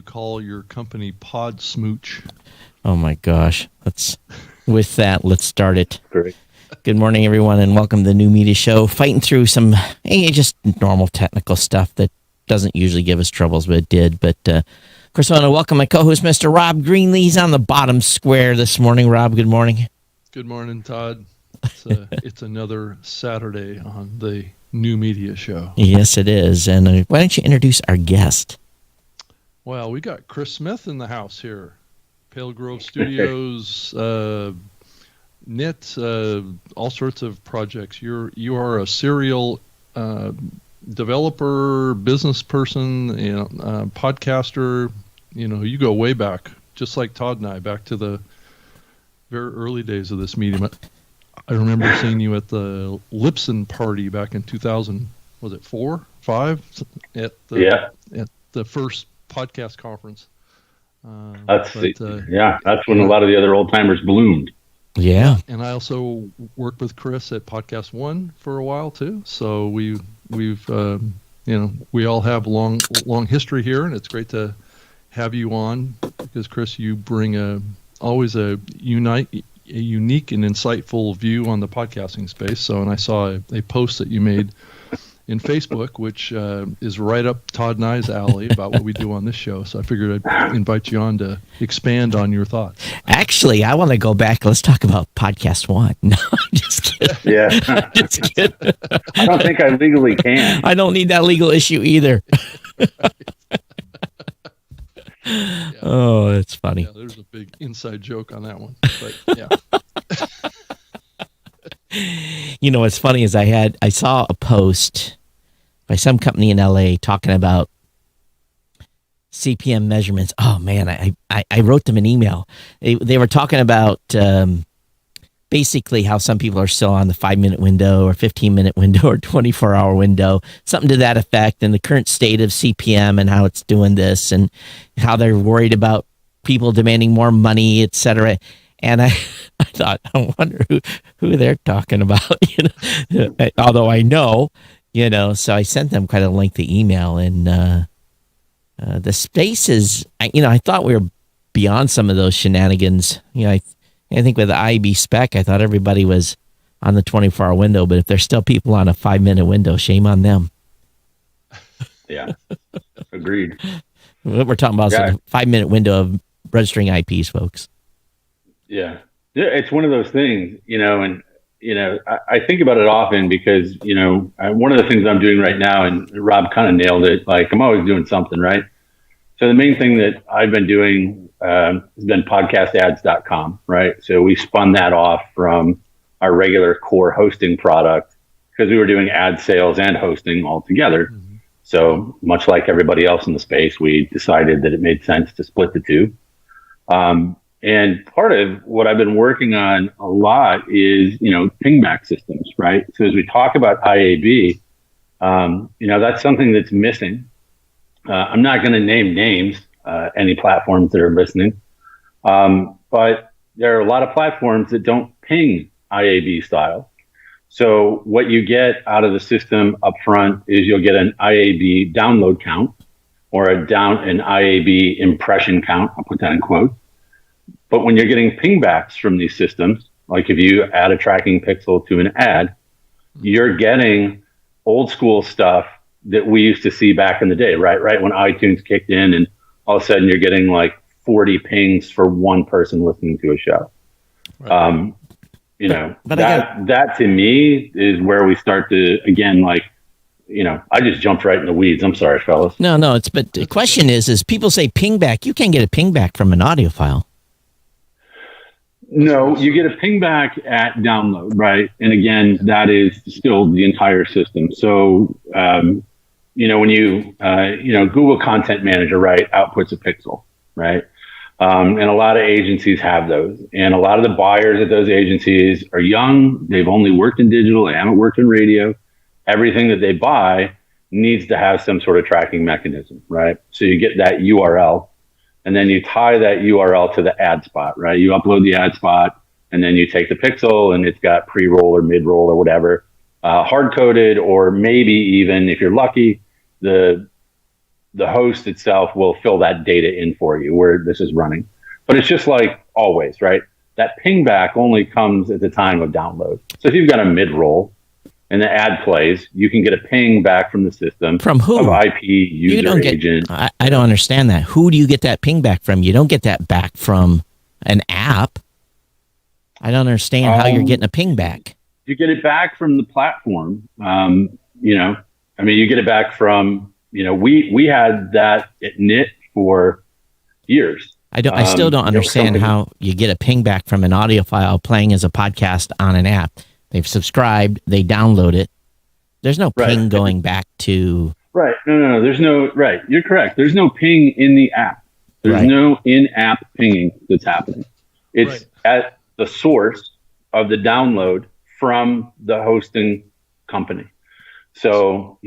call your company Pod Smooch. Oh my gosh. Let's start it. Great. Good morning, everyone, and welcome to the New Media Show. Fighting through some just normal technical stuff that doesn't usually give us troubles, but it did. But of course, I want to welcome my co-host, Mr. Rob Greenlee. He's on the bottom square this morning. Rob, good morning. Good morning, Todd. It's another Saturday on the New Media Show. Yes, it is. And why don't you introduce our guest? Well, we got Chris Smith in the house here. Pale Grove Studios, knit, all sorts of projects. You are a serial developer, business person, podcaster. You go way back, just like Todd and I, back to the very early days of this medium. I remember seeing you at the Lipson party back in 2000. Was it 4, 5? At the first podcast conference. That's when a lot of the other old timers bloomed. Yeah. And I also worked with Chris at Podcast One for a while too. So we've we all have long history here, and it's great to have you on because Chris, you bring always a unique and insightful view on the podcasting space. So, and I saw a post that you made in Facebook, which is right up Todd and I's alley about what we do on this show. So I figured I'd invite you on to expand on your thoughts. Actually, I want to go back. Let's talk about Podcast One. No, I'm just kidding. Yeah. Just kidding. I don't think I legally can. I don't need that legal issue either. Yeah. Oh, that's funny. Yeah, there's a big inside joke on that one. But yeah. What's funny is I saw a post by some company in LA talking about CPM measurements. Oh man, I wrote them an email. They were talking about basically how some people are still on the 5-minute window or 15-minute window or 24-hour window, something to that effect, and the current state of CPM and how it's doing this and how they're worried about people demanding more money, et cetera. And I thought, I wonder who they're talking about, although I know, so I sent them quite a lengthy email, and the space is, I thought we were beyond some of those shenanigans. I think with the IB spec, I thought everybody was on the 24-hour window, but if there's still people on a 5-minute window, shame on them. Yeah, agreed. What we're talking about is a 5-minute window of registering IPs, folks. Yeah, it's one of those things, and I think about it often because one of the things I'm doing right now, and Rob kind of nailed it. Like I'm always doing something, right? So the main thing that I've been doing has been podcastads.com, right? So we spun that off from our regular core hosting product because we were doing ad sales and hosting all together. Mm-hmm. So much like everybody else in the space, we decided that it made sense to split the two. And part of what I've been working on a lot is, pingback systems, right? So as we talk about IAB, that's something that's missing. I'm not going to name names, any platforms that are listening. But there are a lot of platforms that don't ping IAB style. So what you get out of the system up front is you'll get an IAB download count or an IAB impression count. I'll put that in quotes. But when you're getting pingbacks from these systems, like if you add a tracking pixel to an ad, you're getting old school stuff that we used to see back in the day, right? Right when iTunes kicked in and all of a sudden you're getting like 40 pings for one person listening to a show. Right. That to me is where we start to, again, I just jumped right in the weeds. I'm sorry, fellas. No, but the question is people say pingback. You can't get a pingback from an audio file. No, you get a pingback at download, right? And again, that is still the entire system. So, when you, Google Content Manager, right, outputs a pixel, right? And a lot of agencies have those. And a lot of the buyers at those agencies are young. They've only worked in digital. They haven't worked in radio. Everything that they buy needs to have some sort of tracking mechanism, right? So you get that URL. And then you tie that URL to the ad spot, right? You upload the ad spot, and then you take the pixel, and it's got pre-roll or mid-roll or whatever, hard-coded, or maybe even, if you're lucky, the the host itself will fill that data in for you where this is running. But it's just like always, right? That ping back only comes at the time of download. So if you've got a mid-roll and the ad plays, you can get a ping back from the system. From who? Of IP, user, agent. I don't understand that. Who do you get that ping back from? You don't get that back from an app. I don't understand how you're getting a ping back. You get it back from the platform. You get it back from, we had that at NIT for years. I still don't understand how you get a ping back from an audio file playing as a podcast on an app. They've subscribed, they download it. There's no ping going back to... Right. No. There's no... Right. You're correct. There's no ping in the app. There's no in-app pinging that's happening. It's at the source of the download from the hosting company. So,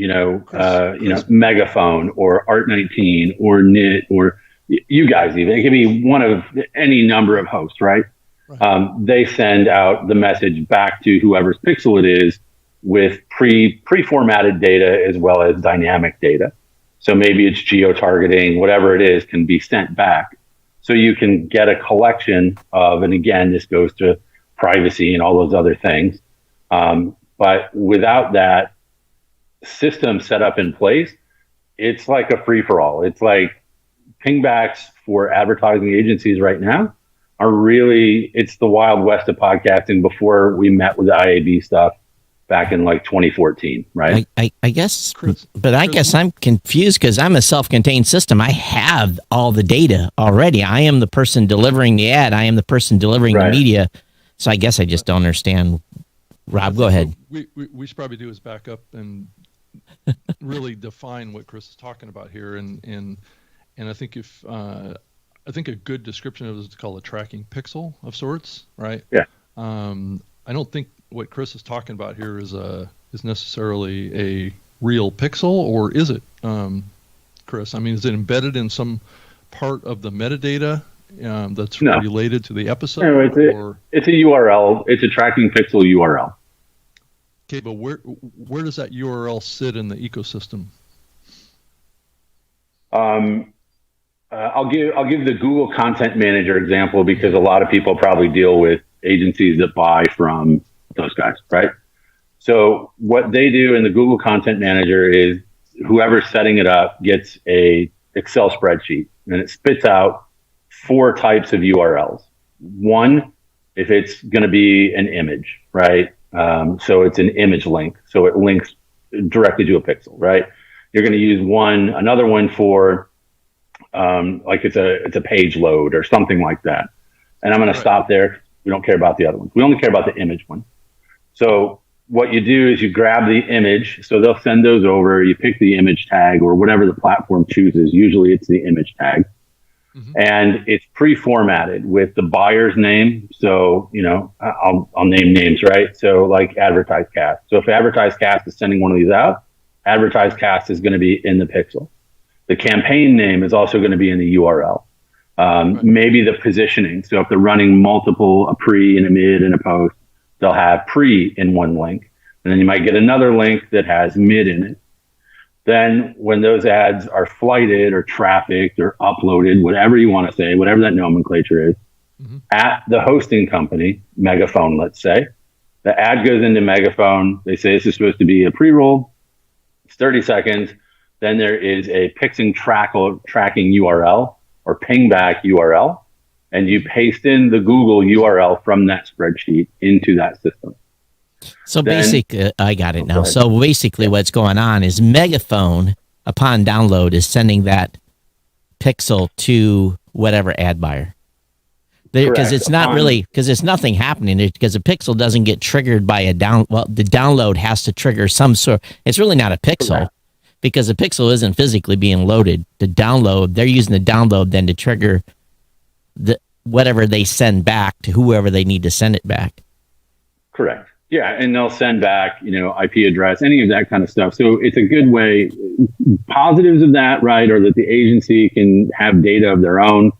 Megaphone or Art19 or NIT or you guys even. It could be one of any number of hosts, right? They send out the message back to whoever's pixel it is with pre-formatted data as well as dynamic data. So maybe it's geo-targeting, whatever it is can be sent back. So you can get a collection of, and again, this goes to privacy and all those other things. But without that system set up in place, it's like a free-for-all. It's like pingbacks for advertising agencies right now are really, it's the Wild West of podcasting before we met with the IAB stuff back in like 2014, right? I guess, but I guess I'm confused because I'm a self-contained system. I have all the data already. I am the person delivering the ad. I am the person delivering the media. So I guess I just don't understand. Rob, go ahead. We should probably do is back up and really define what Chris is talking about here. And I think I think a good description of it is to call a tracking pixel of sorts, right? Yeah. I don't think what Chris is talking about here is necessarily a real pixel, or is it, Chris? I mean, is it embedded in some part of the metadata that's related to the episode? No, it's a URL. It's a tracking pixel URL. Okay, but where does that URL sit in the ecosystem? I'll give the Google Content Manager example because a lot of people probably deal with agencies that buy from those guys, right? So what they do in the Google Content Manager is whoever's setting it up gets a Excel spreadsheet and it spits out 4 types of URLs. One, if it's going to be an image, right? So it's an image link. So it links directly to a pixel, right? You're going to use another one for like it's a page load or something like that. And I'm going to stop there. We don't care about the other ones. We only care about the image one. So what you do is you grab the image. So they'll send those over. You pick the image tag or whatever the platform chooses. Usually it's the image tag. Mm-hmm. And it's pre-formatted with the buyer's name. So, I'll name names, right? So like AdvertiseCast. So if AdvertiseCast is sending one of these out, AdvertiseCast is going to be in the pixel. The campaign name is also going to be in the URL. Maybe the positioning. So if they're running a pre and a mid and a post, they'll have pre in one link. And then you might get another link that has mid in it. Then when those ads are flighted or trafficked or uploaded, whatever you want to say, whatever that nomenclature is, at the hosting company, Megaphone, let's say, the ad goes into Megaphone. They say this is supposed to be a pre-roll. It's 30 seconds. Then there is a pixing tracking URL or pingback URL, and you paste in the Google URL from that spreadsheet into that system. So basically, I got it now. So basically what's going on is Megaphone, upon download, is sending that pixel to whatever ad buyer. Because it's not really, because there's nothing happening, because the pixel doesn't get triggered by the download has to trigger some sort. It's really not a pixel. Correct. Because the pixel isn't physically being loaded. The download, they're using the download then to trigger whatever they send back to whoever they need to send it back. Correct. Yeah, and they'll send back, IP address, any of that kind of stuff. So it's a good way. Positives of that, right, are that the agency can have data of their own.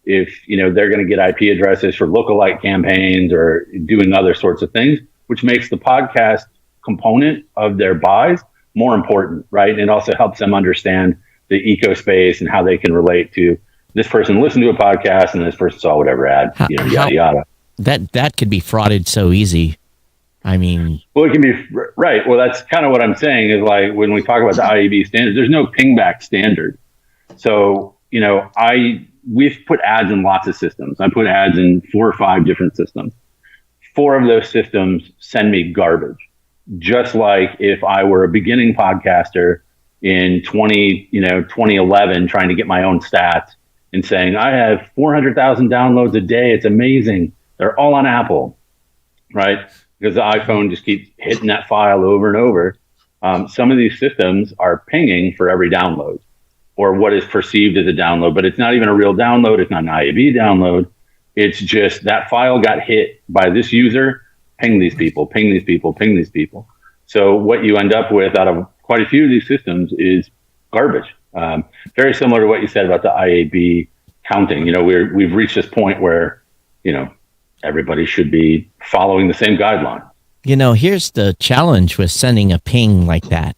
If, they're going to get IP addresses for lookalike campaigns or doing other sorts of things, which makes the podcast component of their buys more important, right? And also helps them understand the eco space and how they can relate to this person listened to a podcast and this person saw whatever ad, yada yada. That could be frauded so easy. I mean, well, it can be right. Well, that's kind of what I'm saying is like when we talk about the IAB standard, there's no pingback standard. So, we've put ads in lots of systems. I put ads in 4 or 5 different systems. 4 of those systems send me garbage. Just like if I were a beginning podcaster in 2011, trying to get my own stats and saying, I have 400,000 downloads a day. It's amazing. They're all on Apple, right? Because the iPhone just keeps hitting that file over and over. Some of these systems are pinging for every download or what is perceived as a download, but it's not even a real download. It's not an IAB download. It's just that file got hit by this user, ping these people, ping these people, ping these people. So what you end up with out of quite a few of these systems is garbage. Very similar to what you said about the IAB counting. We've reached this point where, everybody should be following the same guideline. Here's the challenge with sending a ping like that.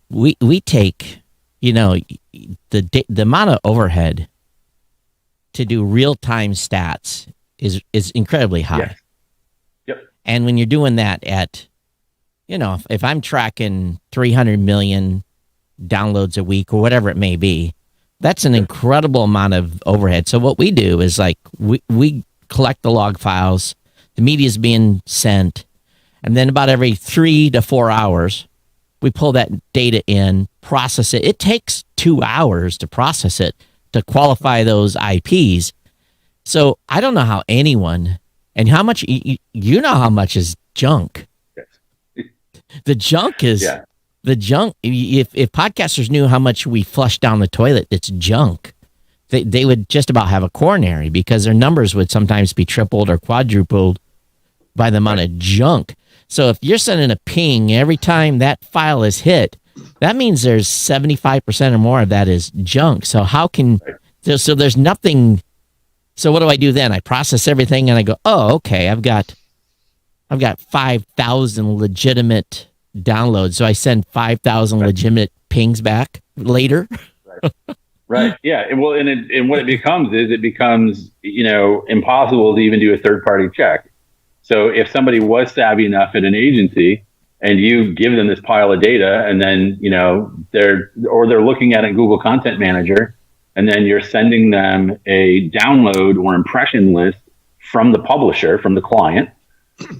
We take, the amount of overhead to do real-time stats is incredibly high. Yes. Yep. And when you're doing that at, if I'm tracking 300 million downloads a week or whatever it may be, that's an incredible amount of overhead. So what we do is like we collect the log files, the media is being sent, and then about every 3 to 4 hours, we pull that data in, process it. It takes 2 hours to process it, to qualify those IPs. So I don't know how anyone, and how much, how much is junk. Yes. The junk is, the junk, if podcasters knew how much we flush down the toilet, it's junk. They would just about have a coronary because their numbers would sometimes be tripled or quadrupled by the amount of junk. So if you're sending a ping every time that file is hit, that means there's 75% or more of that is junk. So so there's nothing. So what do I do then? I process everything and I go, oh, okay, I've got 5,000 legitimate downloads. So I send 5,000 legitimate pings back later. Right. Yeah. Well, and what it becomes is impossible to even do a third party check. So if somebody was savvy enough at an agency and you give them this pile of data and then, they're looking at it in Google Content Manager and then you're sending them a download or impression list from the publisher, from the client,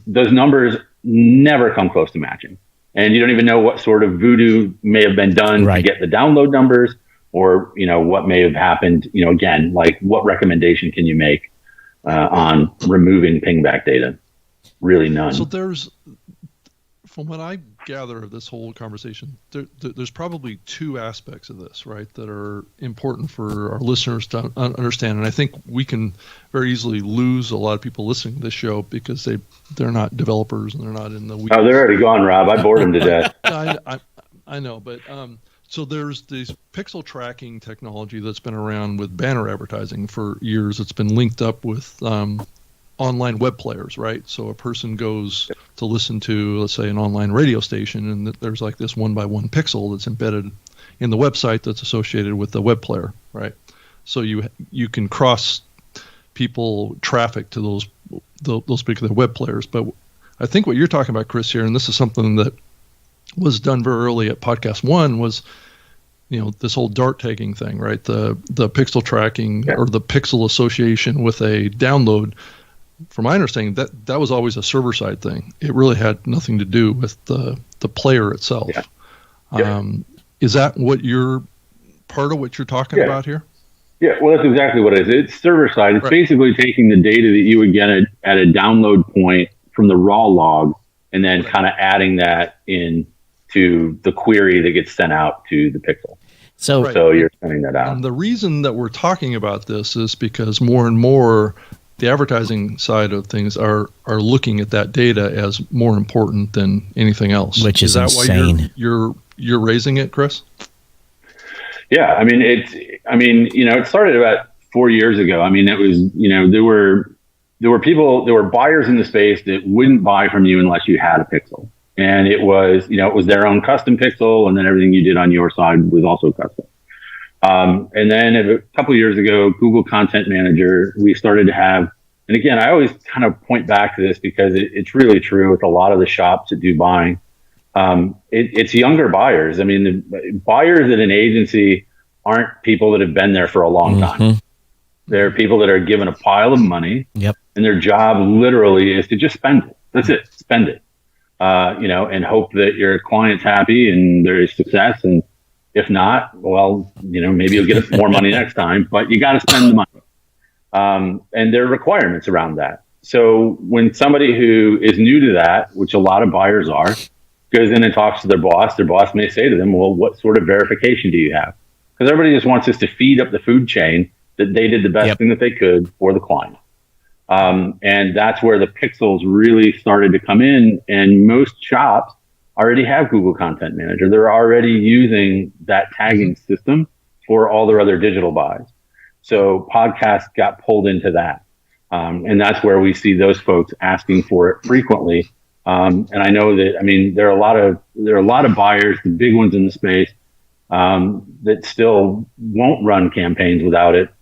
those numbers never come close to matching. And you don't even know what sort of voodoo may have been done to get the download numbers. Or, what may have happened, again, like what recommendation can you make on removing pingback data? Really none. So from what I gather of this whole conversation, there's probably 2 aspects of this, right, that are important for our listeners to understand. And I think we can very easily lose a lot of people listening to this show because they're not developers and they're not in the weeds. Oh, they're already gone, Rob. I bored them to death. I know, but so there's this pixel tracking technology that's been around with banner advertising for years. It's been linked up with online web players, right? So a person goes to listen to, let's say, an online radio station, and there's like this 1x1 pixel that's embedded in the website that's associated with the web player, right? So you can cross people traffic to those particular web players. But I think what you're talking about, Chris, here, and this is something that was done very early at Podcast One, was this whole dart tagging thing, right? The pixel tracking or the pixel association with a download. From my understanding, that was always a server side thing. It really had nothing to do with the player itself. Is that part of what you're talking about here? Yeah, well, that's exactly what it is. It's server side. It's basically taking the data that you would get at a download point from the raw log and then kind of adding that in to the query that gets sent out to the pixel. So you're sending that out. And the reason that we're talking about this is because more and more the advertising side of things are looking at that data as more important than anything else. Which is that insane. Why you're raising it, Chris? Yeah, I mean it started about 4 years ago. I mean, it was there were buyers in the space that wouldn't buy from you unless you had a pixel. And it was their own custom pixel, and then everything you did on your side was also custom. And then a couple of years ago, Google Content Manager, we started to have, and again, I always kind of point back to this because it's really true with a lot of the shops that do buying. It's younger buyers. I mean, the buyers at an agency aren't people that have been there for a long time. They're people that are given a pile of money, and their job literally is to just spend it. That's it, spend it. And hope that your client's happy and there is success. And if not, well, maybe you'll get more money next time, but you got to spend the money. And there are requirements around that. So when somebody who is new to that, which a lot of buyers are, goes in and talks to their boss may say to them, well, what sort of verification do you have? Because everybody just wants us to feed up the food chain that they did the best thing that they could for the client. And that's where the pixels really started to come in. And most shops already have Google Content Manager. They're already using that tagging system for all their other digital buys. So podcasts got pulled into that. And that's where we see those folks asking for it frequently. And I know that, there are a lot of buyers, the big ones in the space, that still won't run campaigns without it.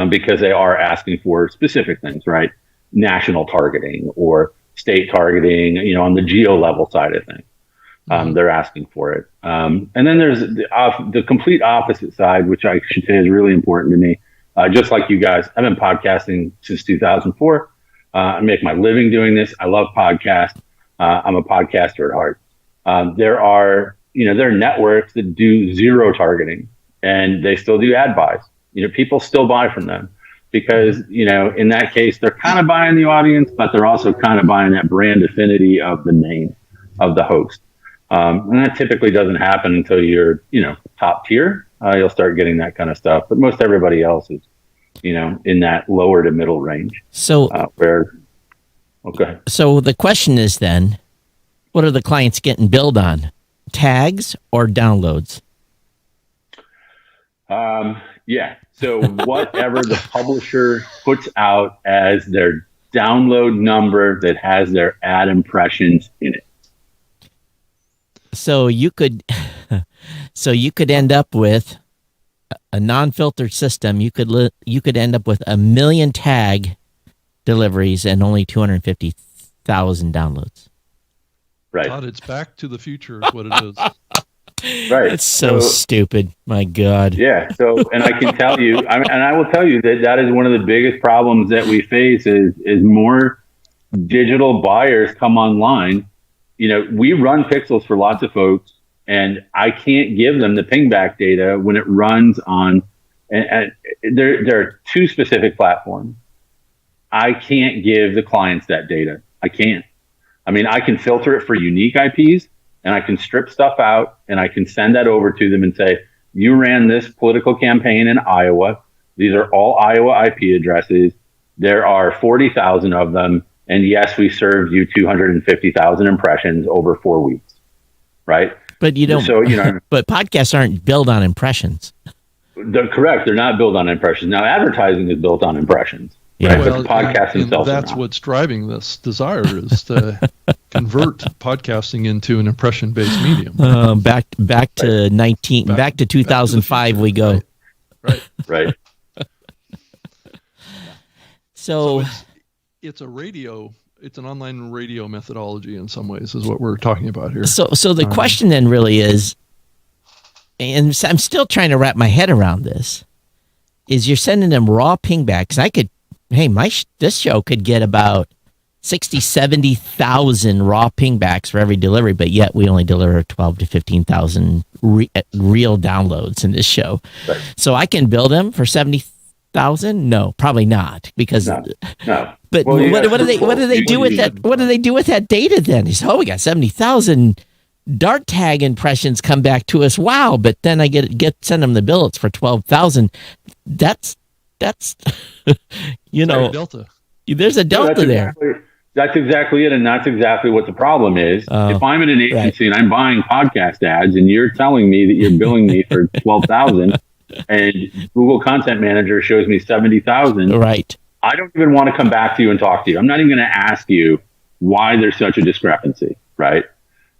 Because they are asking for specific things, right? National targeting or state targeting, on the geo level side of things. They're asking for it. And then there's the complete opposite side, which I should say is really important to me. Just like you guys, I've been podcasting since 2004. I make my living doing this. I love podcasts. I'm a podcaster at heart. There are networks that do zero targeting and they still do ad buys. People still buy from them because, in that case, they're kind of buying the audience, but they're also kind of buying that brand affinity of the name of the host. And that typically doesn't happen until you're, top tier. You'll start getting that kind of stuff. But most everybody else is, in that lower to middle range. So, okay. So the question is then, what are the clients getting billed on? Tags or downloads? Yeah. So whatever the publisher puts out as their download number that has their ad impressions in it. So you could end up with a non-filtered system. You could end up with 1 million tag deliveries and only 250,000 downloads. Right. Todd, it's Back to the Future is what it is. Right. It's so stupid. My God. Yeah. So, and I can tell you, I will tell you that is one of the biggest problems that we face is more digital buyers come online. We run pixels for lots of folks and I can't give them the pingback data when it runs on, and there are two specific platforms. I can't give the clients that data. I can't. I can filter it for unique IPs. And I can strip stuff out and I can send that over to them and say, you ran this political campaign in Iowa. These are all Iowa IP addresses. There are 40,000 of them. And yes, we served you 250,000 impressions over 4 weeks. Right. But you don't, so, but podcasts aren't built on impressions. They're correct. They're not built on impressions. Now, advertising is built on impressions. Yeah. Right? Well, but the podcasts themselves that's what's driving this desire is to convert podcasting into an impression-based medium. Back to 2005 we go. Right. So it's a radio. It's an online radio methodology in some ways, is what we're talking about here. So the question then really is, and I'm still trying to wrap my head around this, is you're sending them raw pingbacks. This show could get about 60, 70,000 raw pingbacks for every delivery, but yet we only deliver 12 to 15,000 real downloads in this show. Right. So I can bill them for 70,000? No, probably not, because no. But well, what do they do with that? What do they do with that data then? He says, we got 70,000 dart tag impressions come back to us. Wow! But then I send them the bill. It's for 12,000. That's Delta. There's a delta there. That's exactly it, and that's exactly what the problem is. If I'm in an agency and I'm buying podcast ads, and you're telling me that you're billing me for 12,000, and Google Content Manager shows me 70,000, right? I don't even want to come back to you and talk to you. I'm not even going to ask you why there's such a discrepancy, right?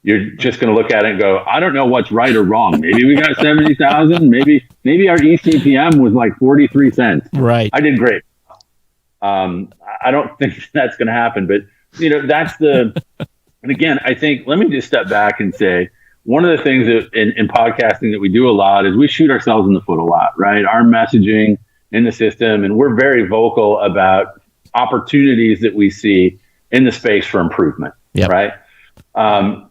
you're just going to look at it and go, I don't know what's right or wrong. Maybe we got 70,000. Maybe our eCPM was like 43 cents. Right. I did great. I don't think that's going to happen, but that's and again, I think, let me just step back and say, one of the things that in podcasting that we do a lot is we shoot ourselves in the foot a lot, right? Our messaging in the system, and we're very vocal about opportunities that we see in the space for improvement, right? And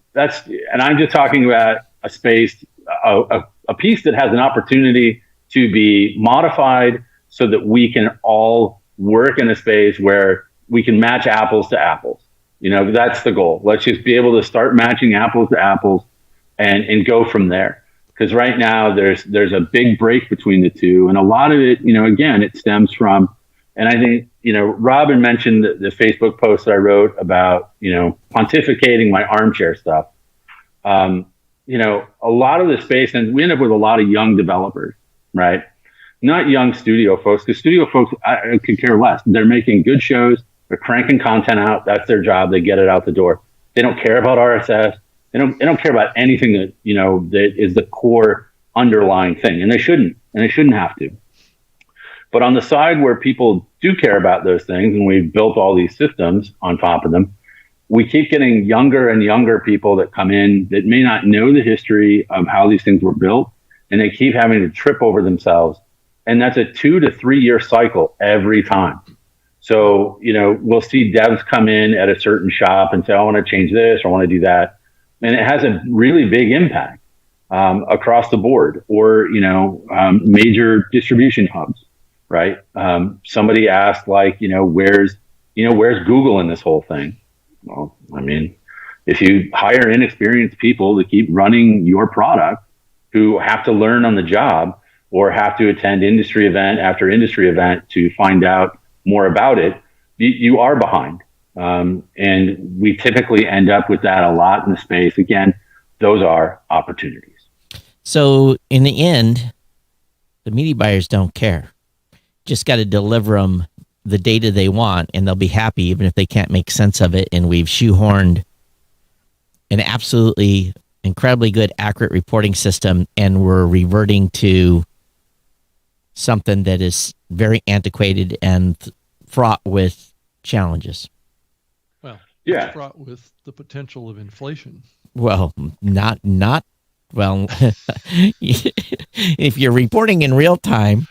I'm just talking about a space, a piece that has an opportunity to be modified so that we can all work in a space where we can match apples to apples. That's the goal. Let's just be able to start matching apples to apples and go from there. Because right now there's a big break between the two. And a lot of it, again, it stems from, and I think, Robin mentioned the Facebook post that I wrote about, pontificating my armchair stuff. A lot of the space, and we end up with a lot of young developers, right? Not young studio folks, because studio folks, I could care less. They're making good shows. They're cranking content out. That's their job. They get it out the door. They don't care about RSS. They don't care about anything that, that is the core underlying thing. And they shouldn't have to. But on the side where people do care about those things, and we've built all these systems on top of them, we keep getting younger and younger people that come in that may not know the history of how these things were built. And they keep having to trip over themselves. And that's a 2 to 3 year cycle every time. So, we'll see devs come in at a certain shop and say, I want to change this, or I want to do that. And it has a really big impact across the board, or, major distribution hubs, right? Somebody asked, where's Google in this whole thing? Well, I mean, if you hire inexperienced people to keep running your product who have to learn on the job, or have to attend industry event after industry event to find out more about it, you are behind. And we typically end up with that a lot in the space. Again, those are opportunities. So in the end, the media buyers don't care. Just got to deliver them the data they want, and they'll be happy even if they can't make sense of it. And we've shoehorned an absolutely incredibly good, accurate reporting system, and we're reverting to something that is very antiquated and fraught with challenges. Well, yeah, it's fraught with the potential of inflation. Well, not well. If you're reporting in real time,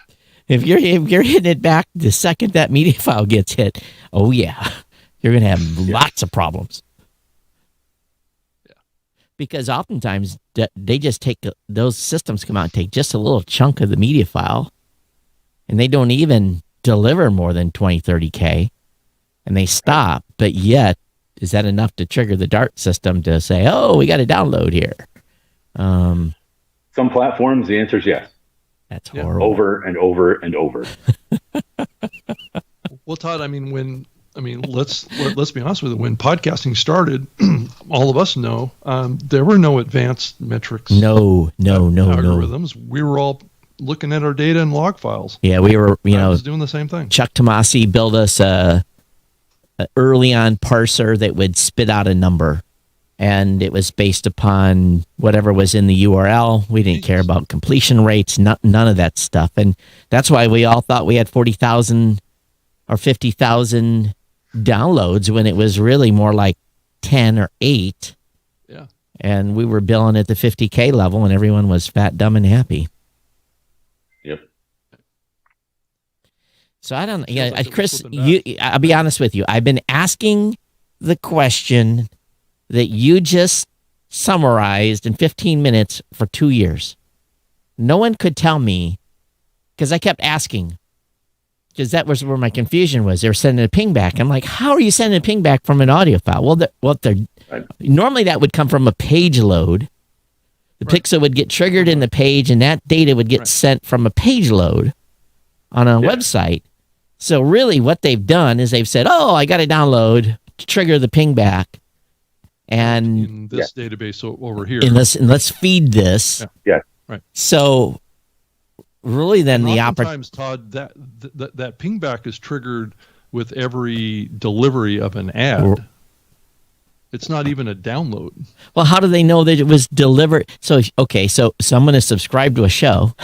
if you're hitting it back the second that media file gets hit, oh yeah, you're gonna have lots of problems. Yeah, because oftentimes they just take those systems come out and take just a little chunk of the media file. And they don't even deliver more than 20, 30K, and they stop. But yet, is that enough to trigger the DART system to say, oh, we got to download here? Some platforms, the answer is yes. That's horrible. Over and over and over. Well, Todd, let's be honest with it. When podcasting started, all of us know there were no advanced metrics. No algorithms. We were all looking at our data and log files. Yeah, we were, I was doing the same thing. Chuck Tomasi built us a early on parser that would spit out a number, and it was based upon whatever was in the URL. We didn't care about completion rates, none of that stuff. And that's why we all thought we had 40,000 or 50,000 downloads when it was really more like 10 or 8. Yeah. And we were billing at the 50K level, and everyone was fat, dumb, and happy. Yep. So I don't. Yeah, Chris. I'll be honest with you. I've been asking the question that you just summarized in 15 minutes for 2 years. No one could tell me, because I kept asking, because that was where my confusion was. They were sending a ping back. I'm like, how are you sending a ping back from an audio file? Well, normally that would come from a page load. The pixel would get triggered in the page, and that data would get sent from a page load on a website. So really what they've done is they've said, oh, I got to download to trigger the ping back. And in this database over here. And let's feed this. Yeah. Right. So really then and the oftentimes, Todd, that ping back is triggered with every delivery of an ad. It's not even a download. Well, how do they know that it was delivered? So, okay, so I'm going to subscribe to a show,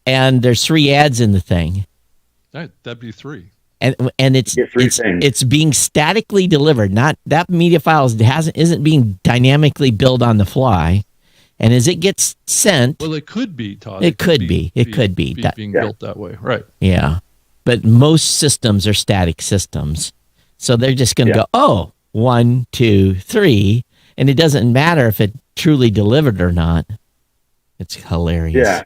and there's 3 ads in the thing, That'd be 3. and it's You get 3 things. it's being statically delivered. Not that media files isn't being dynamically built on the fly, and as it gets sent, Well, it could be, Todd. it could be being built that way, right? Yeah, but most systems are static systems, so they're just going to go, oh, 1, 2, 3, and it doesn't matter if it truly delivered or not. It's hilarious.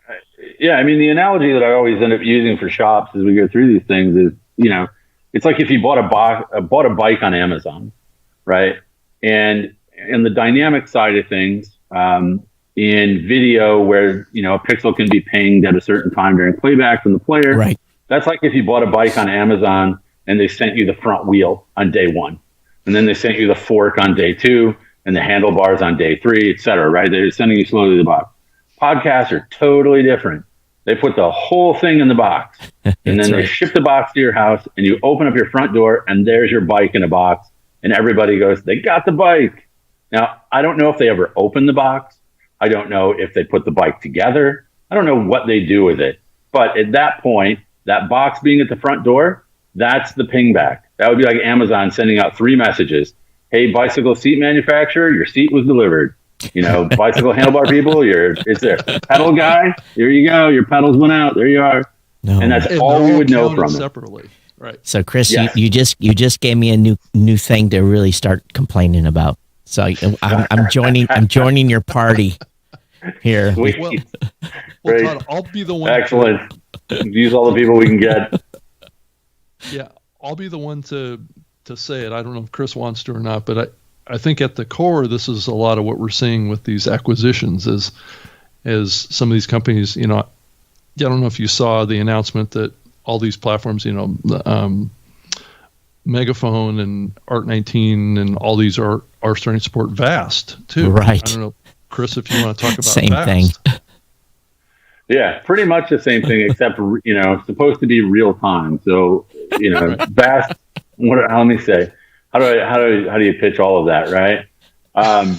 Yeah. I mean, the analogy that I always end up using for shops as we go through these things is, it's like if you bought a bike on Amazon, right? And in the dynamic side of things, in video where a pixel can be pinged at a certain time during playback from the player, Right. That's like if you bought a bike on Amazon and they sent you the front wheel on day 1, and then they sent you the fork on day 2 and the handlebars on day 3, etc. Right? They're sending you slowly the box. Podcasts are totally different. They put the whole thing in the box, and then they ship the box to your house, and you open up your front door, and there's your bike in a box, and everybody goes, "They got the bike." Now, I don't know if they ever opened the box. I don't know if they put the bike together. I don't know what they do with it. But at that point, that box being at the front door, that's the ping back. That would be like Amazon sending out 3 messages. Hey, bicycle seat manufacturer, your seat was delivered. Bicycle handlebar people, it's there. Pedal guy, here you go. Your pedals went out. There you are. No. And that's all we would know from it. Separately. Right. So, Chris, Yes. you just gave me a new thing to really start complaining about. So I'm joining your party here. Sweet. Well, Great. Todd, I'll be the one. Excellent. Use all the people we can get. Yeah, I'll be the one to say it. I don't know if Chris wants to or not, but I think at the core, this is a lot of what we're seeing with these acquisitions as some of these companies, I don't know if you saw the announcement that all these platforms, Megaphone and Art19 and all these are starting to support Vast too. Right. I don't know, Chris, if you want to talk about Same Vast. thing. Yeah, pretty much the same thing, except it's supposed to be real time. So Vast. Let me say, how do you pitch all of that, right? I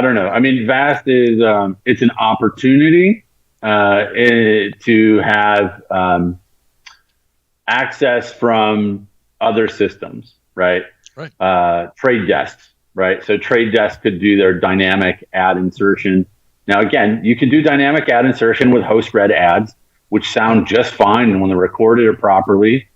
don't know. I mean, Vast is it's an opportunity to have access from other systems, right? Right. Trade desks, right? So Trade Desk could do their dynamic ad insertion. Now, again, you can do dynamic ad insertion with host read ads, which sound just fine when they're recorded or properly.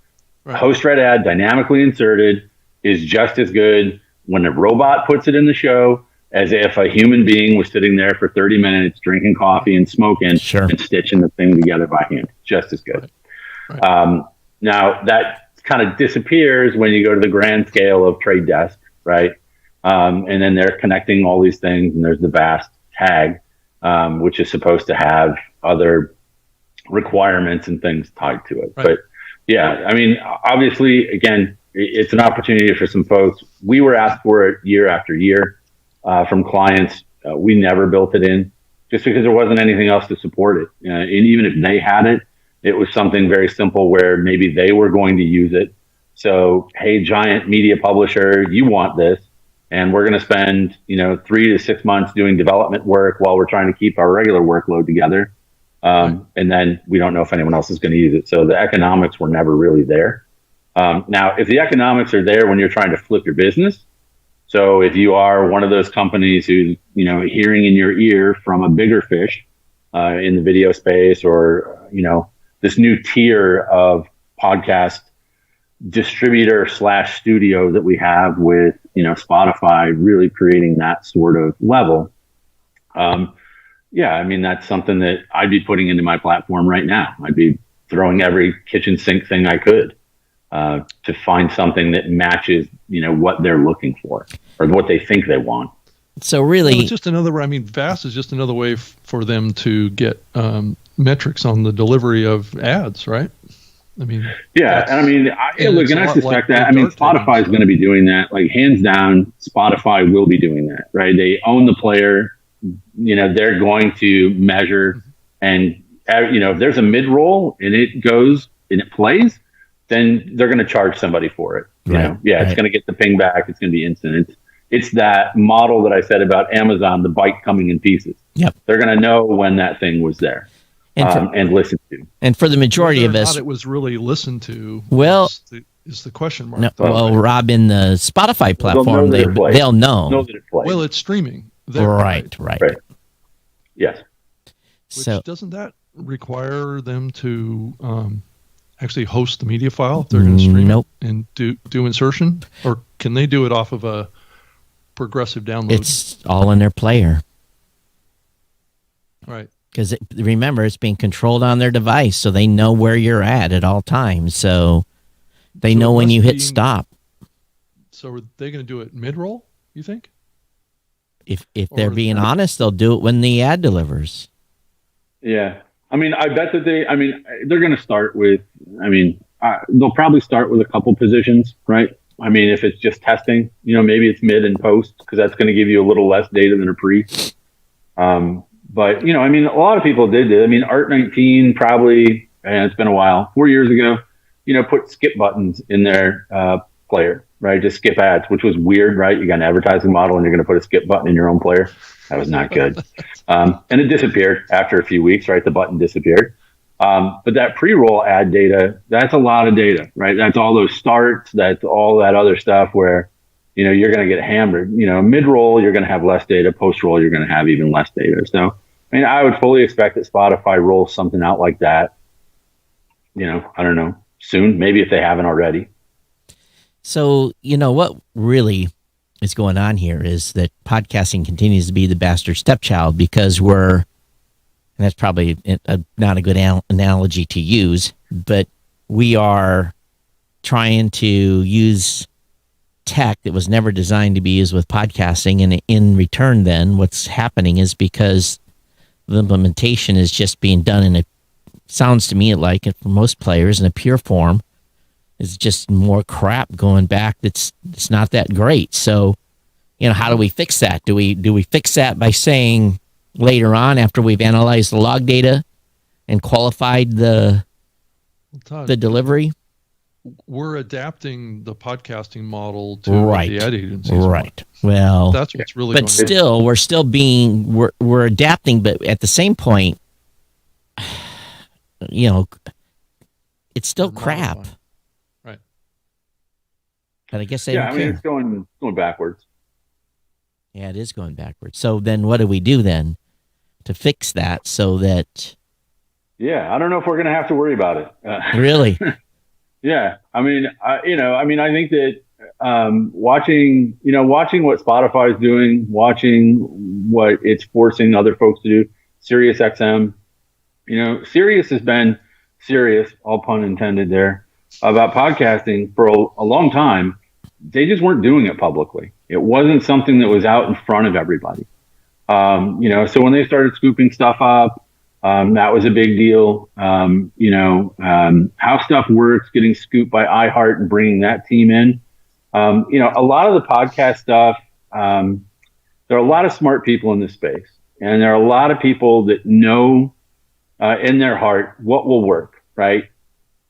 Right. Host read ad dynamically inserted is just as good when a robot puts it in the show as if a human being was sitting there for 30 minutes drinking coffee and smoking Sure. and stitching the thing together by hand. Just as good. Right. Now, that kind of disappears when you go to the grand scale of Trade Desk, right? And then they're connecting all these things, and there's the Vast tag, which is supposed to have other requirements and things tied to it. Right. But yeah, I mean, obviously, again, it's an opportunity for some folks. We were asked for it year after year from clients. We never built it in just because there wasn't anything else to support it. And even if they had it, it was something very simple where maybe they were going to use it. So, hey, giant media publisher, you want this, and we're going to spend 3 to 6 months doing development work while we're trying to keep our regular workload together. And then we don't know if anyone else is going to use it. So the economics were never really there. Now, if the economics are there when you're trying to flip your business, so if you are one of those companies who's hearing in your ear from a bigger fish in the video space, or this new tier of podcast distributor / studio that we have with Spotify really creating that sort of level. Yeah, I mean, that's something that I'd be putting into my platform right now. I'd be throwing every kitchen sink thing I could to find something that matches what they're looking for or what they think they want. So really, Well, it's just another. I mean, Vast is just another way for them to get metrics on the delivery of ads, right? I mean, yeah, and I mean, look, and I suspect that. I mean, Spotify is going to be doing that. Like, hands down, Spotify will be doing that, right? They own the player. They're going to measure, and if there's a mid roll and it goes and it plays, then they're going to charge somebody for it. You know, yeah, it's going to get the ping back. It's going to be instant. It's that model that I said about Amazon, the bite coming in pieces. Yep. They're going to know when that thing was there and listen to. And for the majority of us, it was really listened to. Well, is the question mark. No, well, Rob, in the Spotify platform, they'll know. That it's playing. Well, it's streaming. Right. Yes. Which doesn't that require them to actually host the media file if they're going to stream it and do insertion, or can they do it off of a progressive download? It's all in their player, right? Because remember, it's being controlled on their device, so they know where you're at all times. So they know when you hit stop. So are they going to do it mid-roll, you think? If they're being honest, they'll do it when the ad delivers. Yeah. I mean, I bet that they're going to start with, they'll probably start with a couple positions, right? I mean, if it's just testing, maybe it's mid and post, because that's going to give you a little less data than a pre. But, a lot of people did this. I mean, Art19 probably, and it's been a while, 4 years ago, put skip buttons in their player, right? Just skip ads, which was weird, right? You got an advertising model and you're going to put a skip button in your own player. That was not good. And it disappeared after a few weeks, right? The button disappeared. But that pre-roll ad data, that's a lot of data, right? That's all those starts, that's all that other stuff where, you're going to get hammered. Mid-roll, you're going to have less data. Post-roll, you're going to have even less data. So, I would fully expect that Spotify rolls something out like that, I don't know, soon, maybe if they haven't already. So, what really is going on here is that podcasting continues to be the bastard stepchild, because and that's probably not a good analogy to use, but we are trying to use tech that was never designed to be used with podcasting. And in return, then what's happening is, because the implementation is just being done sounds to me like it for most players in a pure form, is just more crap going back. It's not that great. So, how do we fix that? Do we fix that by saying later on, after we've analyzed the log data and qualified the delivery? We're adapting the podcasting model to the ad agencies. Right. Well, that's what's really. But still, we're adapting. But at the same point, it's still crap. Right. But I guess they don't care. It's going backwards. Yeah, it is going backwards. So then what do we do then to fix that so that... Yeah, I don't know if we're going to have to worry about it. Really? Yeah. I think that watching what Spotify is doing, watching what it's forcing other folks to do, Sirius XM, Sirius has been serious, all pun intended there, about podcasting for a long time. They just weren't doing it publicly. It wasn't something that was out in front of everybody. So when they started scooping stuff up, that was a big deal. How stuff works, getting scooped by iHeart and bringing that team in. A lot of the podcast stuff, there are a lot of smart people in this space, and there are a lot of people that know in their heart what will work, right?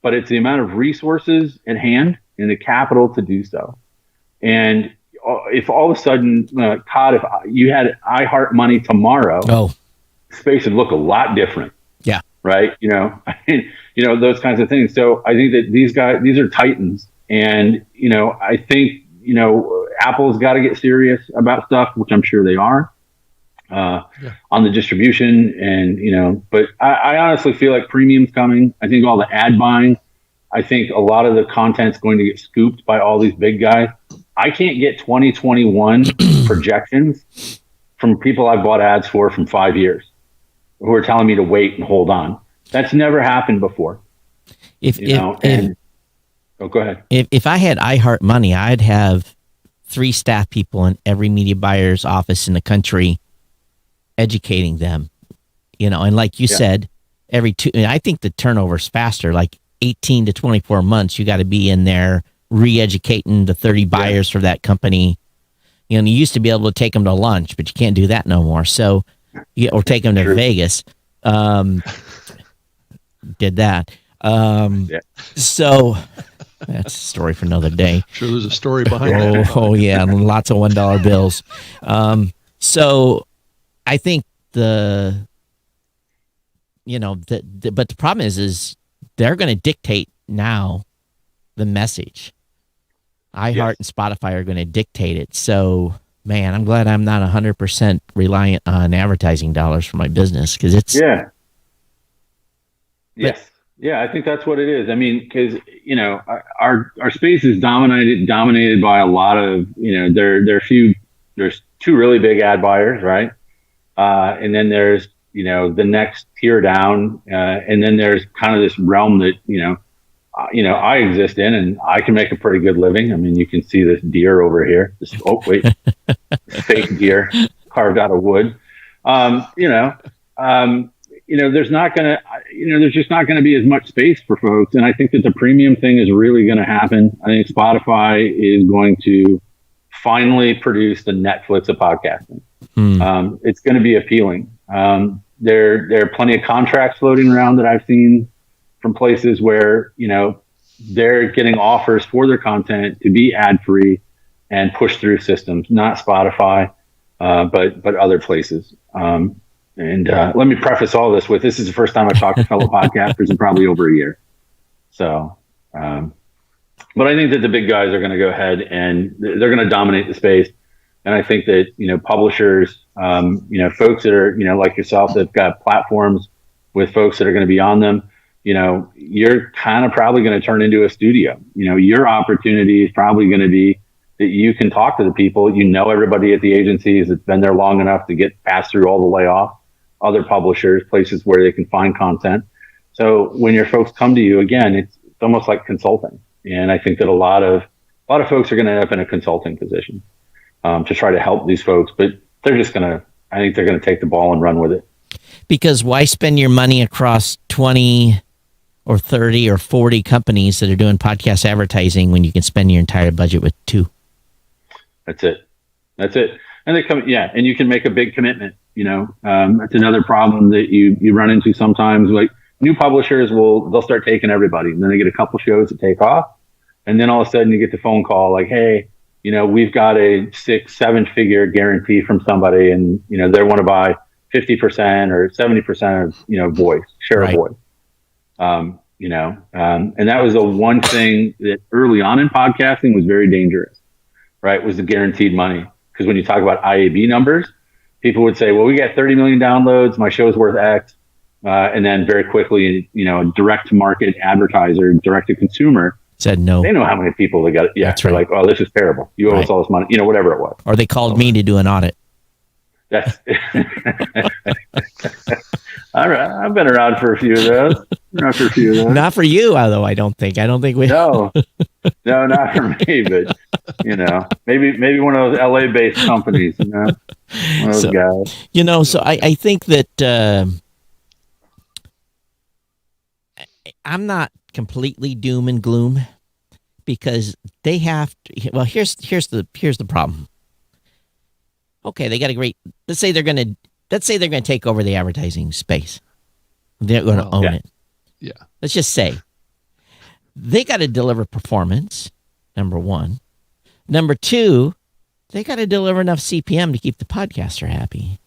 But it's the amount of resources in hand and the capital to do so. And if all of a sudden, Todd, if you had iHeart money tomorrow, space would look a lot different. Yeah. Right. Those kinds of things. So I think that these are titans. And, I think, Apple's got to get serious about stuff, which I'm sure they are, on the distribution. And, but I honestly feel like premium's coming. I think all the ad buying, I think a lot of the content's going to get scooped by all these big guys. I can't get 2021 projections from people I've bought ads for from 5 years who are telling me to wait and hold on. That's never happened before. Go ahead. If I had iHeart money, I'd have 3 staff people in every media buyer's office in the country educating them, and like you said, I think the turnover's faster, like 18 to 24 months, you got to be in there re-educating the 30 buyers for that company. You used to be able to take them to lunch, but you can't do that no more. So, or take them to Vegas. Did that. So That's a story for another day. Sure, there's a story behind that. Oh yeah, lots of $1 bills. So I think but the problem is they're going to dictate now the message. iHeart and Spotify are going to dictate it. So, man, I'm glad I'm not 100% reliant on advertising dollars for my business because it's Yes. Yeah, I think that's what it is. I mean, because our space is dominated by a lot of there's two really big ad buyers, right? And then there's the next tier down, and then there's kind of this realm that I exist in, and I can make a pretty good living. I mean, you can see this deer over here. Fake deer carved out of wood. There's just not gonna be as much space for folks, and I think that the premium thing is really going to happen. I think Spotify is going to finally produce the Netflix of podcasting. It's going to be appealing. There are plenty of contracts floating around that I've seen from places where they're getting offers for their content to be ad free and push through systems, not Spotify, but other places. And let me preface all this with this is the first time I've talked to fellow podcasters in probably over a year. So, but I think that the big guys are going to go ahead and they're going to dominate the space. And I think that, publishers, folks that are, like yourself, that've got platforms with folks that are going to be on them, you're kind of probably going to turn into a studio. Your opportunity is probably going to be that you can talk to the people, everybody at the agencies that's been there long enough to get past through all the layoff, other publishers, places where they can find content. So when your folks come to you, again, it's almost like consulting. And I think that a lot of folks are going to end up in a consulting position to try to help these folks, but I think they're going to take the ball and run with it. Because why spend your money across 20 or 30 or 40 companies that are doing podcast advertising when you can spend your entire budget with 2? That's it. And they come, and you can make a big commitment. That's another problem that you run into sometimes. Like new publishers they'll start taking everybody, and then they get a couple shows that take off, and then all of a sudden you get the phone call like, hey, we've got a 6-7 figure guarantee from somebody, and they want to buy 50% or 70% of voice, share of voice. And that was the one thing that early on in podcasting was very dangerous, right? Was the guaranteed money. Because when you talk about IAB numbers, people would say, well, we got 30 million downloads, my show's worth X. And then very quickly, direct to market advertiser, direct to consumer said no. They know how many people they got. Yeah. That's right. They're like, oh, this is terrible. You owe us all this money, whatever it was. Or they called me to do an audit. That's all right. I've been around for a few of those. Not for you, although I don't think we. No, not for me. But maybe one of those LA-based companies. One of those guys. So I think that I'm not completely doom and gloom because they have to. Well, here's the problem. Okay, they got a great. Let's say they're going to take over the advertising space. They're going to own it. Yeah. Let's just say they got to deliver performance. Number one. Number two, they got to deliver enough CPM to keep the podcaster happy.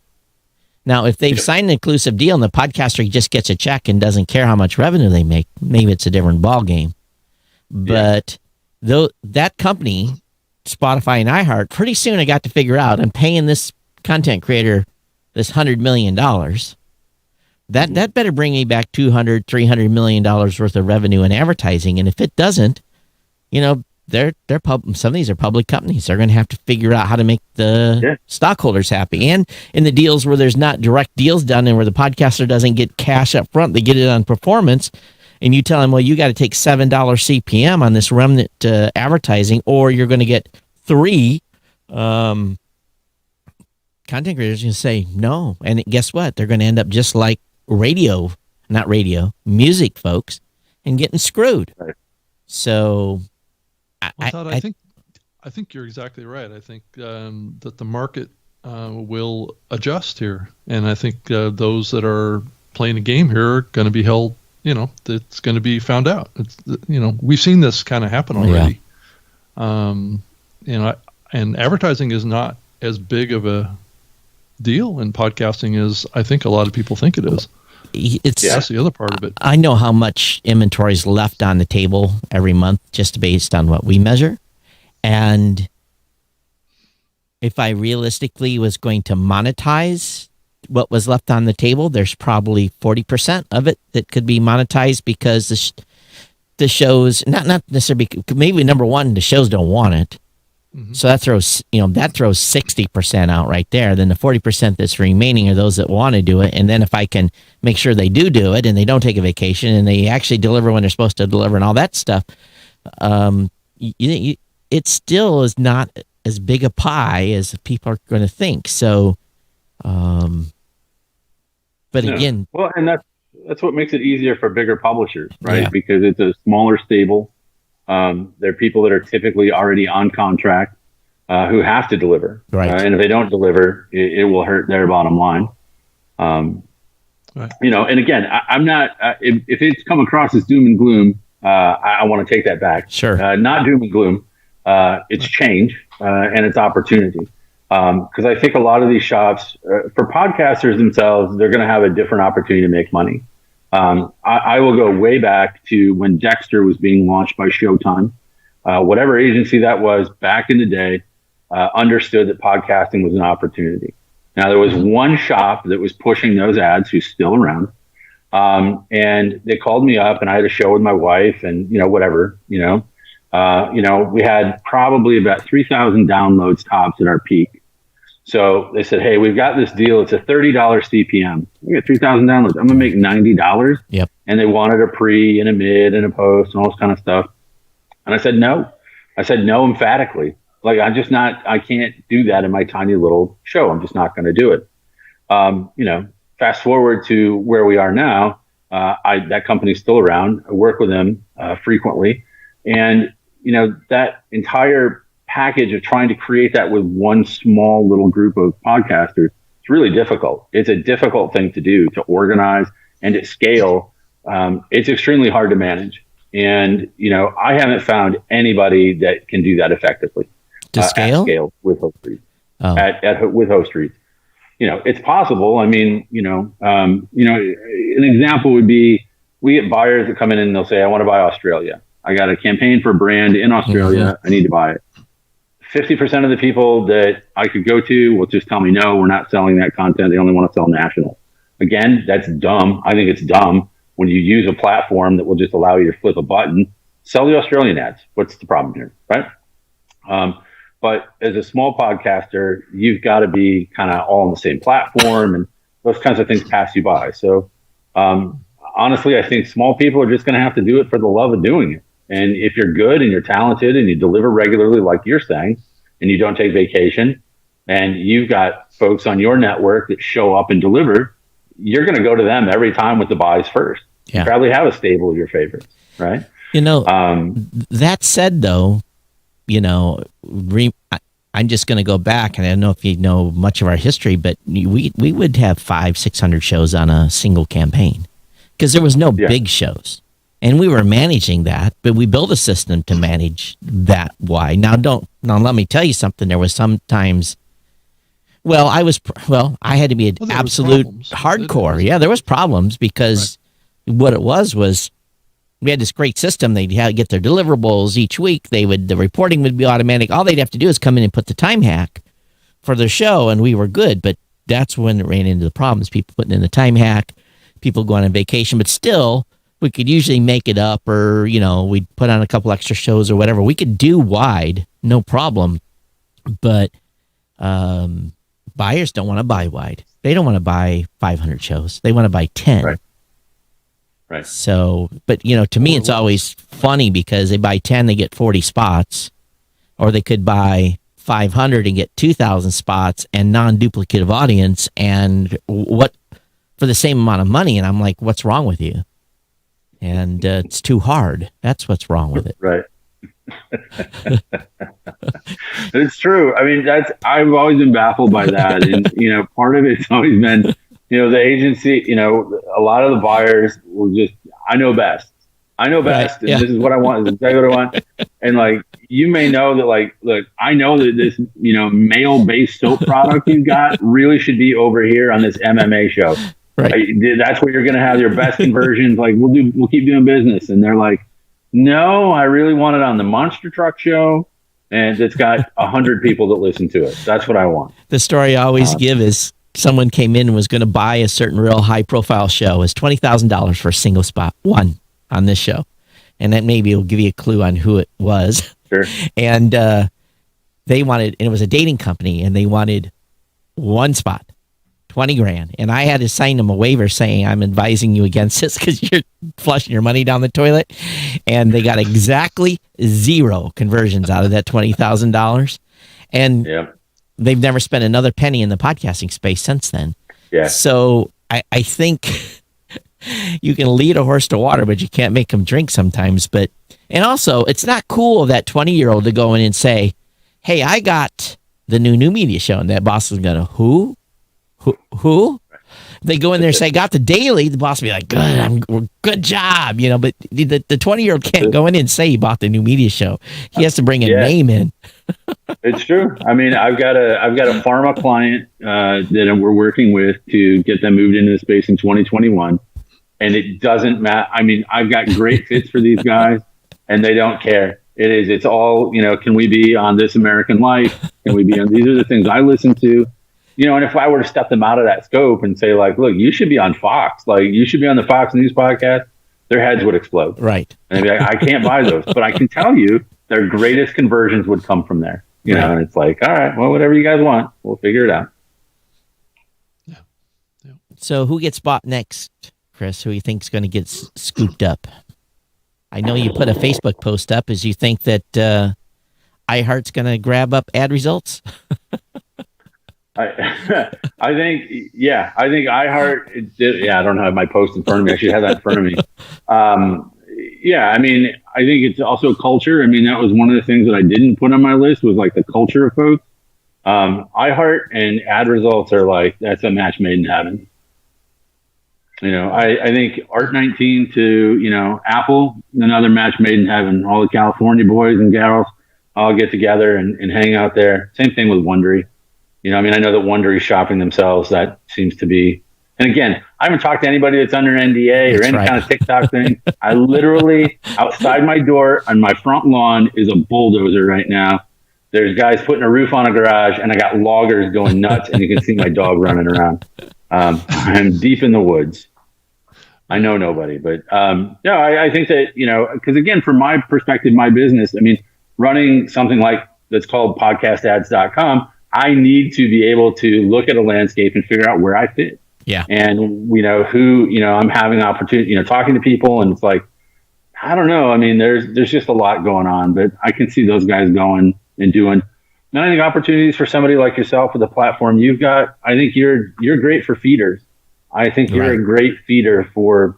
Now, if they've signed an inclusive deal and the podcaster just gets a check and doesn't care how much revenue they make, maybe it's a different ball game. But though that company, Spotify and iHeart, pretty soon I got to figure out I'm paying this content creator this $100 million. That better bring me back $200, $300 million worth of revenue in advertising. And if it doesn't, some of these are public companies. They're going to have to figure out how to make the stockholders happy. And in the deals where there's not direct deals done and where the podcaster doesn't get cash up front, they get it on performance. And you tell them, well, you got to take $7 CPM on this remnant advertising, or you're going to get 3. Content creators are going to say no. And guess what? They're going to end up just like music folks, and getting screwed. Right. So I think you're exactly right. I think that the market will adjust here, and I think those that are playing a game here are going to be held it's going to be found out. It's, we've seen this kind of happen already. And advertising is not as big of a deal in podcasting as I think a lot of people think it is. That's the other part of it. I know how much inventory is left on the table every month just based on what we measure. And if I realistically was going to monetize what was left on the table, there's probably 40% of it that could be monetized because the shows, not necessarily, maybe number one, the shows don't want it. Mm-hmm. So that throws 60% out right there. Then the 40% that's remaining are those that want to do it. And then if I can make sure they do it and they don't take a vacation and they actually deliver when they're supposed to deliver and all that stuff, it still is not as big a pie as people are going to think. So, again, well, and that's what makes it easier for bigger publishers, right? Yeah. Because it's a smaller stable. They're people that are typically already on contract who have to deliver, right? And if they don't deliver, it will hurt their bottom line. Right. And again, I'm not. If it's come across as doom and gloom, I want to take that back. Sure, not doom and gloom. It's change and it's opportunity. Because I think a lot of these shops, for podcasters themselves, they're going to have a different opportunity to make money. I will go way back to when Dexter was being launched by Showtime. Whatever agency that was back in the day understood that podcasting was an opportunity. Now, there was one shop that was pushing those ads who's still around. And they called me up and I had a show with my wife and, whatever, we had probably about 3,000 downloads tops at our peak. So they said, hey, we've got this deal. It's a $30 CPM. We got 3,000 downloads. I'm going to make $90. Yep. And they wanted a pre and a mid and a post and all this kind of stuff. And I said, no. I said, no, emphatically. Like, I can't do that in my tiny little show. I'm just not going to do it. Fast forward to where we are now. That company's still around. I work with them frequently. And, that entire package of trying to create that with one small little group of podcasters, it's really difficult. It's a difficult thing to do, to organize and to scale. It's extremely hard to manage. And, I haven't found anybody that can do that effectively. To scale? At scale with host reads. With host reads. It's possible. I mean, an example would be we get buyers that come in and they'll say, I want to buy Australia. I got a campaign for a brand in Australia. Mm-hmm. I need to buy it. 50% of the people that I could go to will just tell me, no, we're not selling that content. They only want to sell national. Again, that's dumb. I think it's dumb when you use a platform that will just allow you to flip a button, sell the Australian ads. What's the problem here, right? But as a small podcaster, you've got to be kind of all on the same platform and those kinds of things pass you by. So honestly, I think small people are just going to have to do it for the love of doing it. And if you're good and you're talented and you deliver regularly, like you're saying, and you don't take vacation, and you've got folks on your network that show up and deliver, you're going to go to them every time with the buys first. Yeah. You probably have a stable of your favorites, right? That said, though, I'm just going to go back, and I don't know if you know much of our history, but we would have 500-600 shows on a single campaign because there was no big shows. And we were managing that, but we built a system to manage that wide. Now let me tell you something. There was sometimes, I had to be an absolute hardcore. Yeah, there was problems because what it was we had this great system. They'd get their deliverables each week. The reporting would be automatic. All they'd have to do is come in and put the time hack for their show, and we were good. But that's when it ran into the problems. People putting in the time hack, people going on vacation, but still, we could usually make it up, or, we'd put on a couple extra shows or whatever. We could do wide, no problem. But buyers don't want to buy wide. They don't want to buy 500 shows. They want to buy 10. Right. So, but, to me, it's always funny because they buy 10, they get 40 spots. Or they could buy 500 and get 2,000 spots and non-duplicative audience and for the same amount of money. And I'm like, what's wrong with you? And it's too hard. That's what's wrong with it. Right. It's true. I mean, I've always been baffled by that. And, part of it's always been, the agency, a lot of the buyers will just, I know best. I know Right, best, and yeah. this is what I want. This is exactly what I want. And like, you may know that, like, look, I know that this, male-based soap product you got really should be over here on this MMA show. Right. That's where you're going to have your best conversions. Like, we'll keep doing business. And they're like, no, I really want it on the monster truck show, and it's got 100 people that listen to it. That's what I want. The story I always give is someone came in and was going to buy a certain real high profile show. It's $20,000 for a single spot, one on this show. And that maybe will give you a clue on who it was. Sure. And they wanted, and it was a dating company, and they wanted one spot, 20 grand. And I had to sign them a waiver saying, I'm advising you against this because you're flushing your money down the toilet. And they got exactly 0 conversions out of that $20,000. And Yep. they've never spent another penny in the podcasting space since then. Yeah. So I think you can lead a horse to water, but you can't make him drink sometimes. And also, it's not cool of that 20-year-old to go in and say, hey, I got the new media show. And that boss is going to, who? They go in there and say, got the daily. The boss will be like, good job. But the 20-year-old can't go in and say he bought the new media show. He has to bring a name in. It's true. I mean, I've got a pharma client that we're working with to get them moved into the space in 2021. And it doesn't matter. I mean, I've got great fits for these guys, and they don't care. It's all, can we be on This American Life? Can we be on, these are the things I listen to, and if I were to step them out of that scope and say, like, look, you should be on Fox, like you should be on the Fox News podcast, their heads would explode. Right. And they'd be like, I can't buy those, but I can tell you their greatest conversions would come from there, and it's like, all right, well, whatever you guys want, we'll figure it out. Yeah. So who gets bought next, Chris? Who you think is going to get scooped up? I know you put a Facebook post up. As you think that iHeart's going to grab up ad results? I think iHeart did. Yeah, I don't have my post in front of me. I should have that in front of me. I mean, I think it's also culture. I mean, that was one of the things that I didn't put on my list was like the culture of folks. iHeart and ad results are like, that's a match made in heaven. I think Art19 to, Apple, another match made in heaven. All the California boys and gals all get together and hang out there. Same thing with Wondery. I know that Wondery's shopping themselves. That seems to be, and again, I haven't talked to anybody that's under NDA or any kind of TikTok thing. I literally, outside my door on my front lawn is a bulldozer right now. There's guys putting a roof on a garage, and I got loggers going nuts, and you can see my dog running around. I'm deep in the woods. I know nobody, but I think that, because again, from my perspective, my business, I mean, running something like that's called podcastads.com, I need to be able to look at a landscape and figure out where I fit. Yeah. And, who, I'm having opportunity, talking to people, and it's like, I don't know. I mean, there's just a lot going on, but I can see those guys going and doing. And I think opportunities for somebody like yourself with the platform you've got, I think you're great for feeders. I think you're a great feeder for,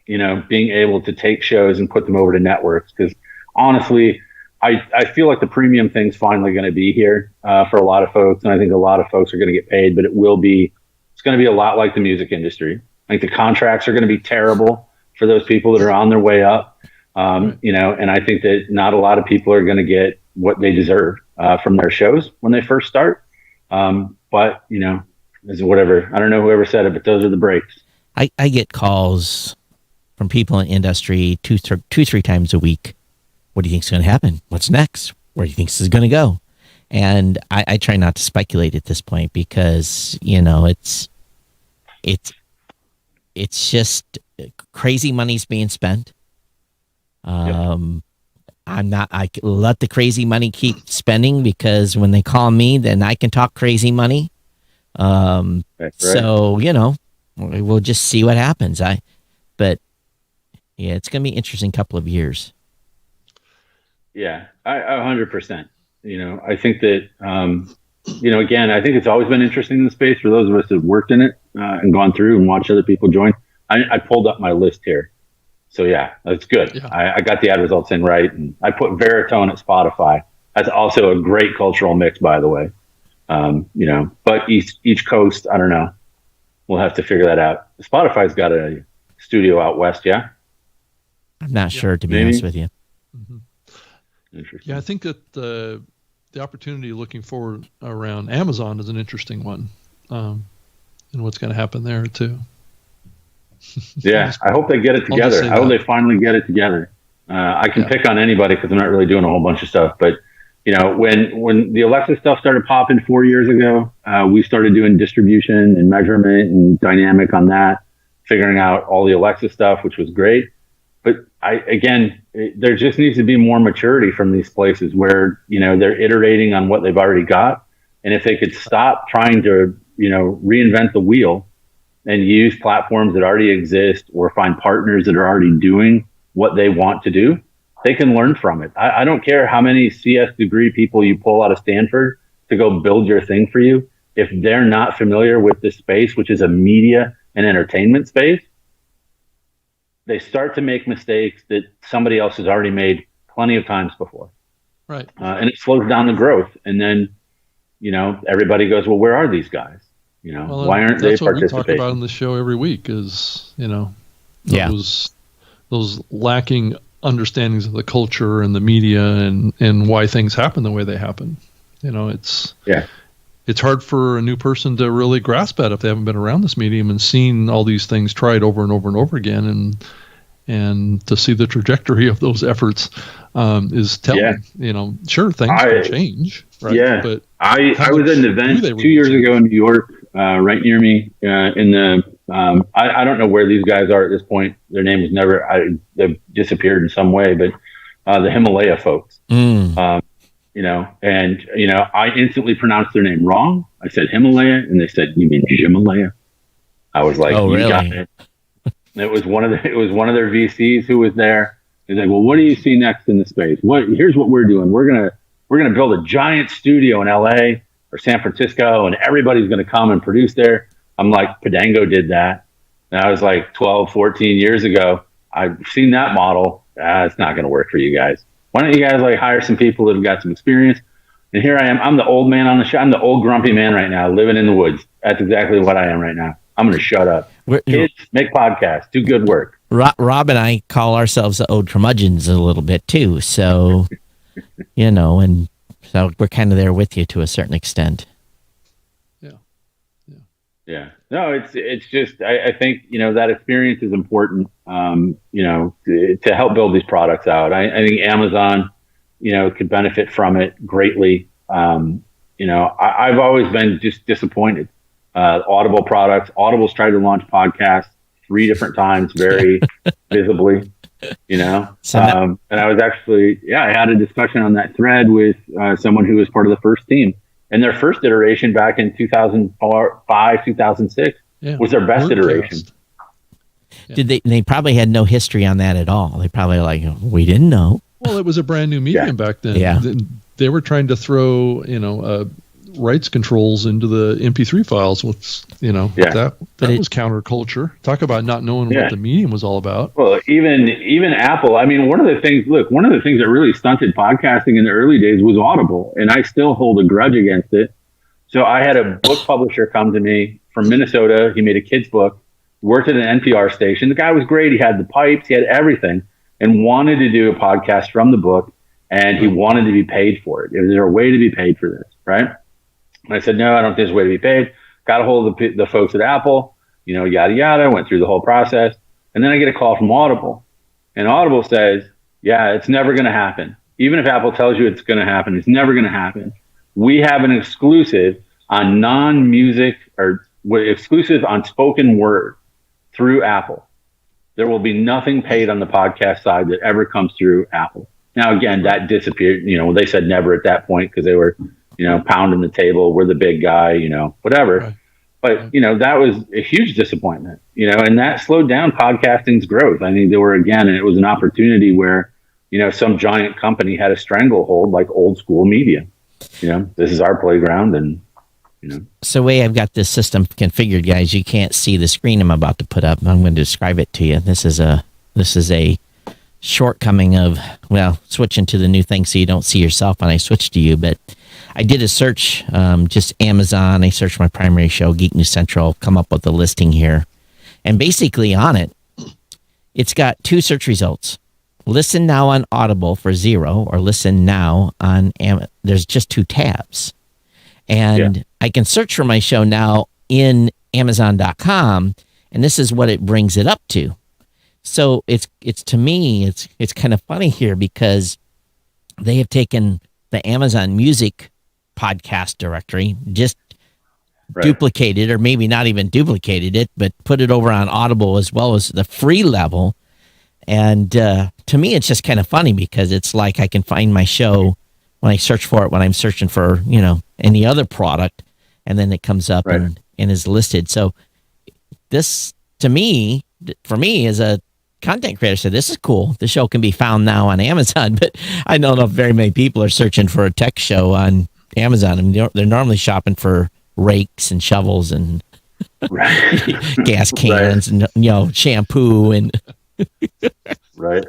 being able to take shows and put them over to networks. Because honestly, I feel like the premium thing's finally going to be here for a lot of folks. And I think a lot of folks are going to get paid, but it's going to be a lot like the music industry. I think the contracts are going to be terrible for those people that are on their way up. And I think that not a lot of people are going to get what they deserve from their shows when they first start. But, is whatever. I don't know whoever said it, but those are the breaks. I get calls from people in the industry two, 3 times a week. What do you think is going to happen? What's next? Where do you think this is going to go? And I try not to speculate at this point because, it's just crazy money's being spent. I let the crazy money keep spending because when they call me, then I can talk crazy money. So, we'll just see what happens. But it's going to be an interesting couple of years. Yeah, 100%. I think that, again, I think it's always been interesting in the space for those of us that have worked in it and gone through and watched other people join. I pulled up my list here. So yeah, that's good. Yeah. I got the ad results in right. And I put Veritone at Spotify. That's also a great cultural mix, by the way. But each coast, I don't know. We'll have to figure that out. Spotify's got a studio out west, yeah? I'm not sure, to be maybe. honest with you. Mhm. Interesting. Yeah, I think that the opportunity looking forward around Amazon is an interesting one, and what's going to happen there too. Yeah, I hope they get it I'll just together. say I hope that. they finally get it together. I can Yeah. pick on anybody because I'm not really doing a whole bunch of stuff. But when the Alexa stuff started popping 4 years ago, we started doing distribution and measurement and dynamic on that, figuring out all the Alexa stuff, which was great. But there just needs to be more maturity from these places where they're iterating on what they've already got, and if they could stop trying to reinvent the wheel and use platforms that already exist or find partners that are already doing what they want to do, they can learn from it. I don't care how many CS degree people you pull out of Stanford to go build your thing for you. If they're not familiar with this space, which is a media and entertainment space, they start to make mistakes that somebody else has already made plenty of times before. Right. And it slows down the growth. And then, everybody goes, well, where are these guys? Well, why aren't they that's what we talk participating? about on the show every week is, Yeah. those lacking understandings of the culture and the media and why things happen the way they happen. It's hard for a new person to really grasp that if they haven't been around this medium and seen all these things tried over and over and over again, and to see the trajectory of those efforts is telling. Sure, things can change, right? Yeah, but I was at an event 2 years ago in New York, right near me, in the I don't know where these guys are at this point. Their name was they've disappeared in some way, but the Himalaya folks. I instantly pronounced their name wrong. I said Himalaya, and they said, "You mean Himalaya?" I was like, "Oh, you really?" got it. It was one of their VCs who was there. He's like, "Well, what do you see next in the space? Here's what we're doing. We're gonna build a giant studio in LA or San Francisco, and everybody's gonna come and produce there." I'm like, Podango did that. And I was like 12, 14 years ago. I've seen that model. It's not going to work for you guys. Why don't you guys hire some people that have got some experience? And here I am. I'm the old man on the show. I'm the old grumpy man right now, living in the woods. That's exactly what I am right now. I'm going to shut up. Kids, make podcasts. Do good work. Rob and I call ourselves the old curmudgeons a little bit too. So, and so we're kind of there with you to a certain extent. Yeah. No, it's just, I think, that experience is important, to help build these products out. I think Amazon, could benefit from it greatly. I've always been just disappointed. Audible products. Audible's tried to launch podcasts 3 different times, very visibly, and I was actually, I had a discussion on that thread with someone who was part of the first team. And their first iteration back in 2005, 2006 was their best iteration. Yeah. Did they probably had no history on that at all. They probably we didn't know. Well, it was a brand new medium back then. Yeah. They were trying to throw, rights controls into the MP3 files, which, that was counterculture. Talk about not knowing what the medium was all about. Well, even Apple, I mean, one of the things that really stunted podcasting in the early days was Audible, and I still hold a grudge against it. So I had a book publisher come to me from Minnesota. He made a kid's book, worked at an NPR station. The guy was great. He had the pipes, he had everything, and wanted to do a podcast from the book, and he wanted to be paid for it. Is there a way to be paid for this, right? And I said, no, I don't think there's a way to be paid. Got a hold of the folks at Apple, yada, yada, went through the whole process. And then I get a call from Audible. And Audible says, yeah, it's never going to happen. Even if Apple tells you it's going to happen, it's never going to happen. We have an exclusive on non-music or exclusive on spoken word through Apple. There will be nothing paid on the podcast side that ever comes through Apple. Now, again, that disappeared. They said never at that point because they were pounding the table. We're the big guy, whatever. Right. But, that was a huge disappointment, and that slowed down podcasting's growth. I think it was an opportunity where, some giant company had a stranglehold like old school media. This is our playground and, So the way I've got this system configured, guys, you can't see the screen I'm about to put up. I'm going to describe it to you. This is a shortcoming of, switching to the new thing so you don't see yourself when I switch to you, but I did a search, just Amazon. I searched my primary show, Geek News Central, come up with a listing here. And basically on it, it's got 2 search results. Listen Now on Audible for $0 or Listen Now on there's just 2 tabs. And I can search for my show now in Amazon.com, and this is what it brings it up to. So it's to me, it's kind of funny here because they have taken the Amazon Music podcast directory, just duplicated, or maybe not even duplicated it, but put it over on Audible as well as the free level. And to me, it's just kind of funny because it's like I can find my show when I search for it when I'm searching for, any other product, and then it comes up and is listed. So this, to me, for me as a content creator, said this is cool. The show can be found now on Amazon, but I don't know if very many people are searching for a tech show on Amazon. I mean, they're normally shopping for rakes and shovels and gas cans and shampoo and right.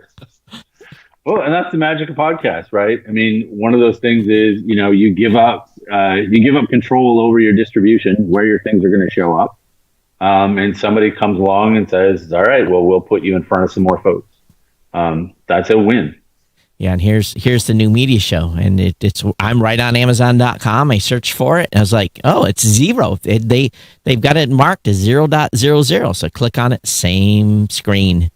Well, and that's the magic of podcasts, right? I mean, one of those things is you give up control over your distribution, where your things are going to show up. And somebody comes along and says, all right, well, we'll put you in front of some more folks. That's a win. Yeah. And here's the new media show. And I'm right on Amazon.com. I searched for it. And I was like, oh, it's $0. They've got it marked as 0.00. So click on it. Same screen,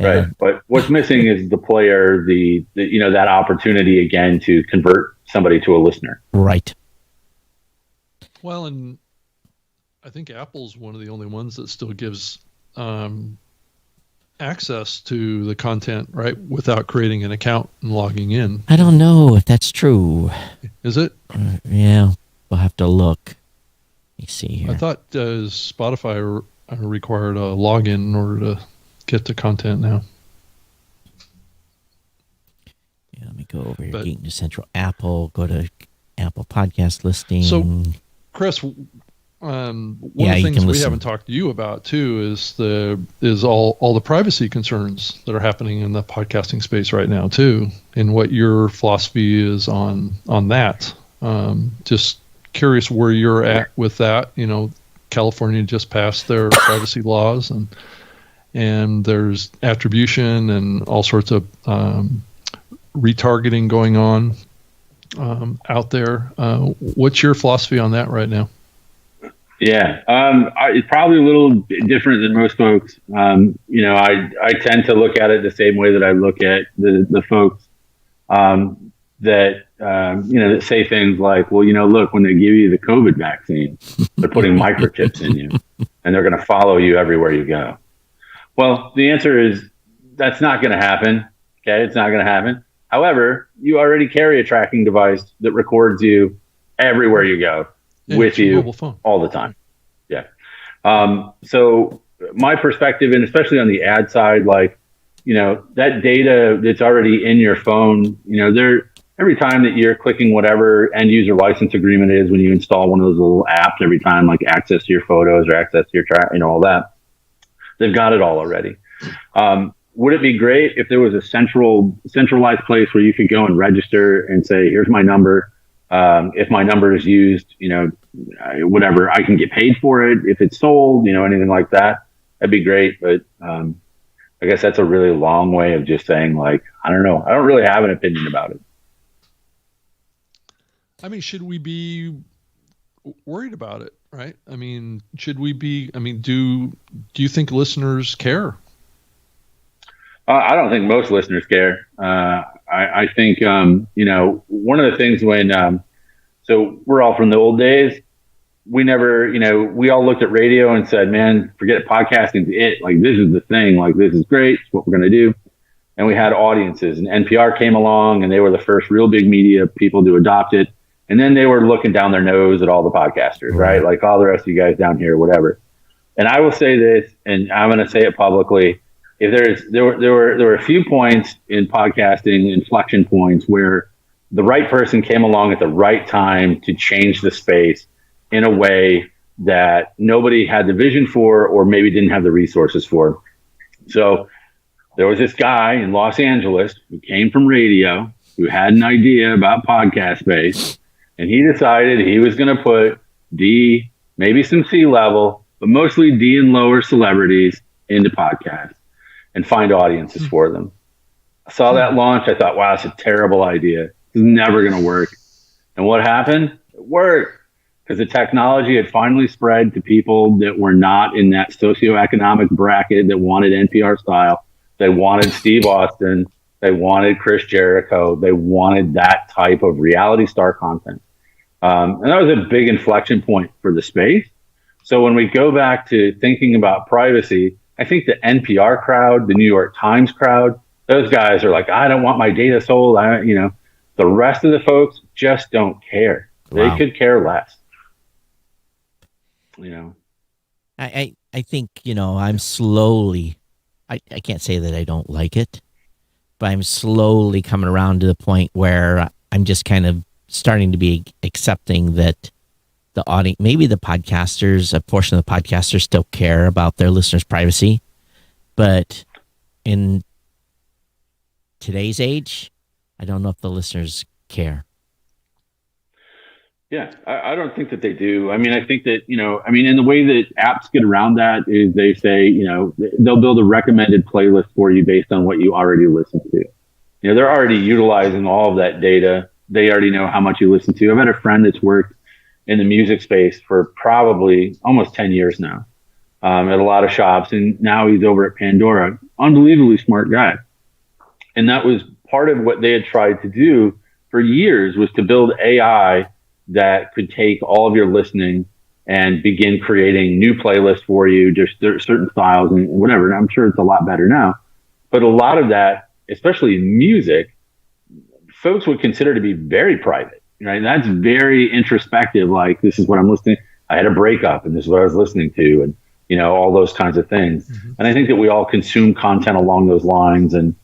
Right. But what's missing is the player, that opportunity again to convert somebody to a listener. Right. Well, and I think Apple's one of the only ones that still gives access to the content, right, without creating an account and logging in. I don't know if that's true. Is it? Yeah, we'll have to look. Let me see here. I thought Spotify required a login in order to get the content now. Yeah, let me go over here. Geek News Central, Apple. Go to Apple podcast listing. So, Chris, one of the things we haven't talked to you about too is all the privacy concerns that are happening in the podcasting space right now too, and what your philosophy is on that. Just curious where you're at with that. California just passed their privacy laws, and there's attribution and all sorts of retargeting going on out there. What's your philosophy on that right now? Yeah, it's probably a little bit different than most folks. I tend to look at it the same way that I look at the folks that say things like, well, look, when they give you the COVID vaccine, they're putting microchips in you, and they're going to follow you everywhere you go. Well, the answer is that's not going to happen. Okay, it's not going to happen. However, you already carry a tracking device that records you everywhere you go. With you all the time. Yeah. So my perspective, and especially on the ad side, that data that's already in your phone, every time that you're clicking whatever end user license agreement is when you install one of those little apps, every time like access to your photos or access to your all that, they've got it all already. Would it be great if there was a centralized place where you could go and register and say, here's my number. If my number is used, whatever, I can get paid for it. If it's sold, anything like that, that'd be great. But I guess that's a really long way of just saying, I don't know. I don't really have an opinion about it. I mean, should we be worried about it, right? I mean, should we be? I mean, do you think listeners care? I don't think most listeners care. I think, one of the things when, so we're all from the old days, we never, we all looked at radio and said, man, forget it, podcasting's it. Like, this is the thing. Like, this is great. It's what we're going to do. And we had audiences, and NPR came along, and they were the first real big media people to adopt it. And then they were looking down their nose at all the podcasters, right? Like all the rest of you guys down here, whatever. And I will say this, and I'm going to say it publicly. If there were a few points in podcasting, inflection points, where the right person came along at the right time to change the space in a way that nobody had the vision for, or maybe didn't have the resources for. So there was this guy in Los Angeles who came from radio, who had an idea about podcast space, and he decided he was going to put D, maybe some C level, but mostly D and lower celebrities into podcasts. and find audiences for them. I saw that launch. I thought, wow, it's a terrible idea. It's never going to work. And what happened? It worked because the technology had finally spread to people that were not in that socioeconomic bracket that wanted NPR style. They wanted Steve Austin. They wanted Chris Jericho. They wanted that type of reality star content. And that was a big inflection point for the space. So when we go back to thinking about privacy, I think the NPR crowd, the New York Times crowd, those guys are like, I don't want my data sold. The rest of the folks just don't care. They could care less. I think, I'm slowly, I can't say that I don't like it, but I'm slowly coming around to the point where I'm just kind of starting to be accepting that the audience, maybe the podcasters, a portion of the podcasters still care about their listeners' privacy, but in today's age, I don't know if the listeners care. Yeah, I don't think that they do. I mean, I think that, in the way that apps get around that is they say, they'll build a recommended playlist for you based on what you already listen to. They're already utilizing all of that data. They already know how much you listen to. I've had a friend that's worked in the music space for probably almost 10 years now, at a lot of shops. And now he's over at Pandora. Unbelievably smart guy. And that was part of what they had tried to do for years, was to build AI that could take all of your listening and begin creating new playlists for you, just certain styles and whatever. And I'm sure it's a lot better now. But a lot of that, especially in music, folks would consider to be very private, right? And that's very introspective. Like, this is what I'm listening. I had a breakup and this is what I was listening to, and, all those kinds of things. Mm-hmm. And I think that we all consume content along those lines, and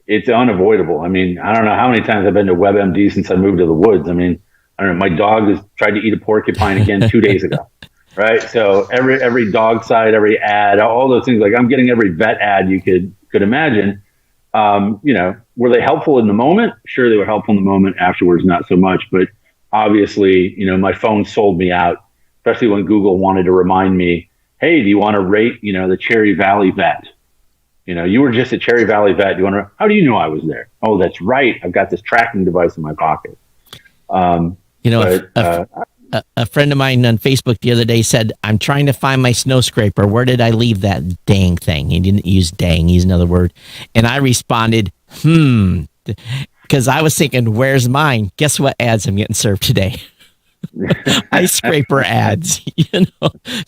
it's unavoidable. I mean, I don't know how many times I've been to WebMD since I moved to the woods. I mean, I don't know. My dog has tried to eat a porcupine again 2 days ago, right? So every dog site, every ad, all those things, like I'm getting every vet ad you could imagine. Were they helpful in the moment? Sure, they were helpful in the moment. Afterwards, not so much. But obviously, my phone sold me out, especially when Google wanted to remind me, hey, do you want to rate, the Cherry Valley vet? You were just at Cherry Valley Vet. How do you know I was there? Oh, that's right. I've got this tracking device in my pocket. A friend of mine on Facebook the other day said, I'm trying to find my snow scraper. Where did I leave that dang thing? He didn't use dang. He's another word. And I responded, because I was thinking, where's mine? Guess what ads I'm getting served today? Ice scraper ads,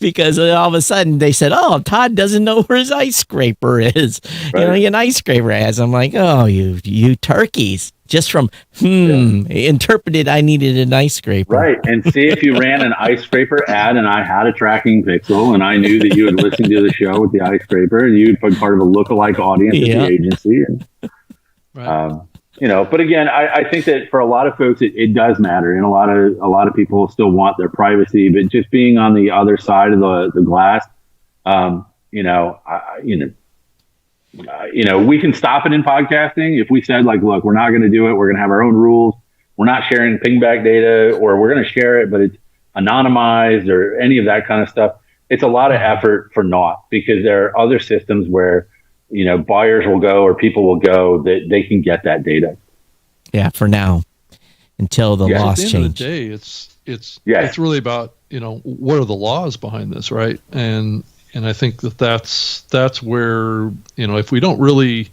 because all of a sudden they said, oh, Todd doesn't know where his ice scraper is. Right. An ice scraper ads. I'm like, oh, you turkeys. Just from interpreted I needed an ice scraper. Right. And see, if you ran an ice scraper ad and I had a tracking pixel and I knew that you had listened to the show with the ice scraper, and you'd put part of a lookalike audience at the agency. And, right. But again, I think that for a lot of folks, it does matter. And a lot of people still want their privacy, but just being on the other side of the glass, we can stop it in podcasting. If we said, like, look, we're not going to do it. We're going to have our own rules. We're not sharing pingback data, or we're going to share it, but it's anonymized or any of that kind of stuff. It's a lot of effort for naught, because there are other systems where, buyers will go or people will go that they can get that data. Yeah, for now, until the laws change. At the end of the day, it's really about, what are the laws behind this, right? And I think that's where, if we don't really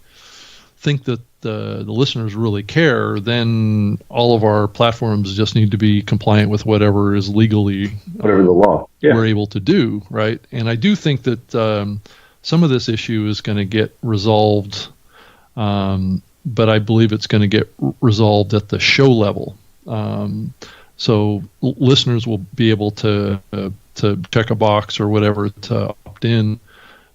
think that the listeners really care, then all of our platforms just need to be compliant with whatever is legally whatever the law we're able to do, right? And I do think that some of this issue is going to get resolved, but I believe it's going to get resolved at the show level. So listeners will be able to check a box or whatever to opt in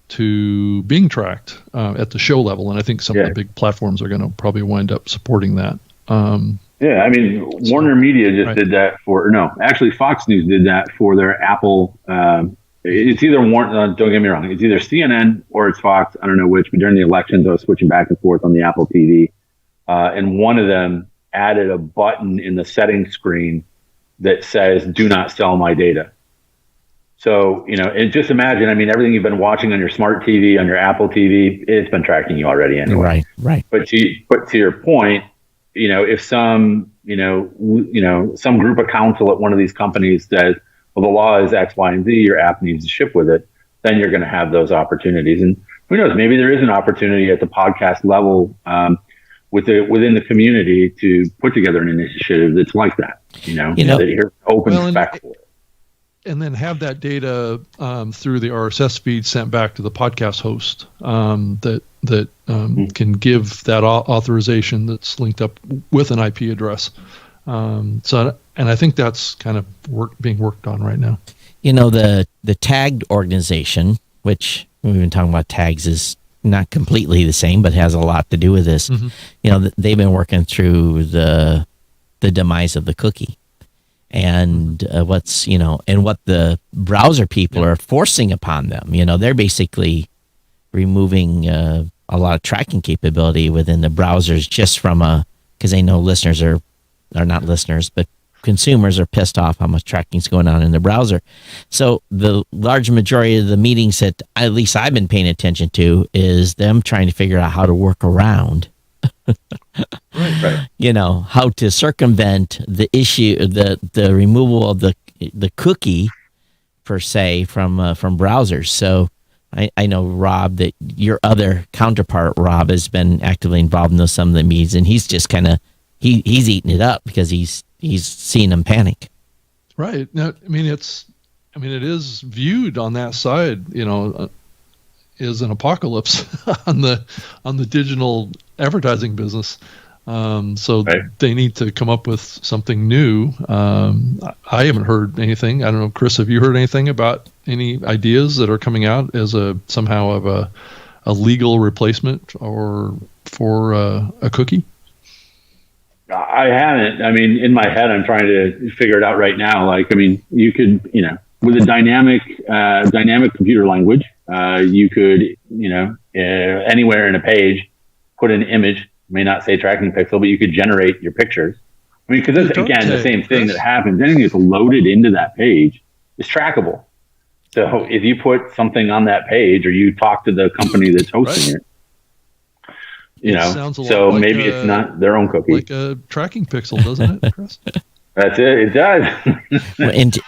to being tracked at the show level, and I think some of the big platforms are going to probably wind up supporting that. Warner Media just did that actually Fox News did that for their Apple. It's either don't get me wrong, it's either CNN or it's Fox. I don't know which, but during the elections, I was switching back and forth on the Apple TV, and one of them added a button in the settings screen that says, "Do not sell my data." So, and just imagine, I mean, everything you've been watching on your smart TV, on your Apple TV, it's been tracking you already anyway. Right. But to your point, if some, some group of counsel at one of these companies says, well, the law is X, Y, and Z, your app needs to ship with it, then you're going to have those opportunities. And who knows, maybe there is an opportunity at the podcast level within the community to put together an initiative that's like that, that you're open spec for it. And then have that data through the RSS feed sent back to the podcast host that can give that authorization that's linked up with an IP address. And I think that's kind of being worked on right now. The tagged organization, which we've been talking about tags, is not completely the same, but has a lot to do with this. Mm-hmm. They've been working through the demise of the cookie. And what the browser people are forcing upon them. They're basically removing a lot of tracking capability within the browsers just from because they know listeners are not listeners, but consumers are pissed off how much tracking is going on in the browser. So the large majority of the meetings that at least I've been paying attention to is them trying to figure out how to work around Right. How to circumvent the issue, the removal of the cookie per se from browsers. So I know, Rob, that your other counterpart, Rob, has been actively involved in some of the meetings, and he's just kind of he's eating it up because he's seeing them panic. Right. Now, it is viewed on that side, is an apocalypse on the digital advertising business. So right. They need to come up with something new. I haven't heard anything. I don't know, Chris, have you heard anything about any ideas that are coming out as somehow of a legal replacement or for a cookie? I haven't. In my head, I'm trying to figure it out right now. You could, with a dynamic computer language, you could, anywhere in a page, put an image. May not say tracking pixel, but you could generate your pictures. Because that's again the same thing that happens. Anything that's loaded into that page is trackable. So if you put something on that page, or you talk to the company that's hosting it, so maybe it's not their own cookie. Like a tracking pixel, doesn't it, Chris? That's it. It does.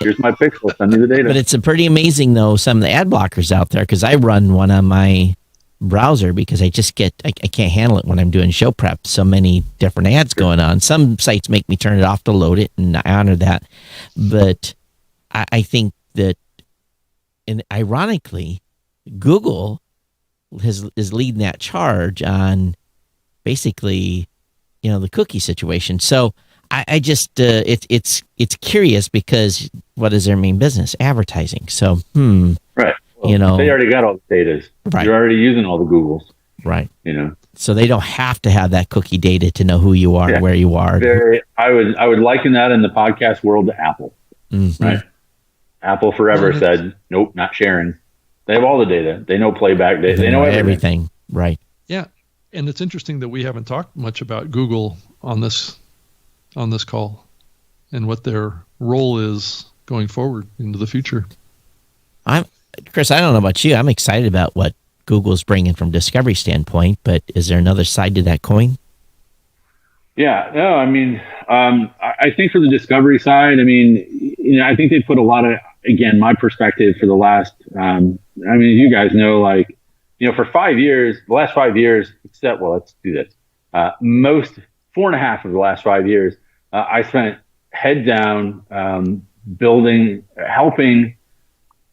Here's my pixel. Send me the data. But it's pretty amazing, though, some of the ad blockers out there, because I run one on my browser because I can't handle it when I'm doing show prep. So many different ads going on. Some sites make me turn it off to load it, and I honor that. But I think that, and ironically, Google is leading that charge on basically, the cookie situation. So I just it's curious because what is their main business? Advertising. So right. Well, they already got all the data. Right. You're already using all the Googles. Right. So they don't have to have that cookie data to know who you are, where you are. I would liken that in the podcast world to Apple. Mm-hmm. Right. Apple forever said, nope, not sharing. They have all the data. They know playback. They know everything. Right. Yeah. And it's interesting that we haven't talked much about Google on this call and what their role is going forward into the future. Chris, I don't know about you. I'm excited about what Google's bringing from discovery standpoint, but is there another side to that coin? Yeah, no, I think for the discovery side, I think they put a lot of, again, my perspective for the last, you guys know, for 5 years, the last 5 years, let's do this. Most 4.5 of the last 5 years, I spent head down, helping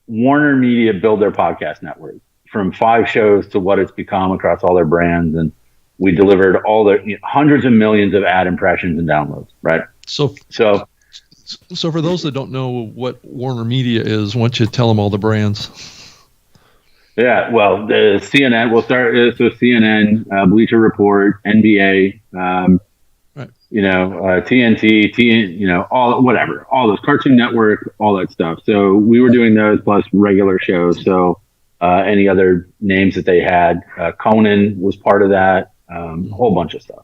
Warner Media build their podcast network from 5 shows to what it's become across all their brands. And we delivered all the hundreds of millions of ad impressions and downloads, right? So for those that don't know what Warner Media is, why don't you tell them all the brands? Yeah, well, the CNN, we'll start with CNN, Bleacher Report, NBA, TNT, all those, Cartoon Network, all that stuff. So we were doing those plus regular shows. So any other names that they had, Conan was part of that, a whole bunch of stuff.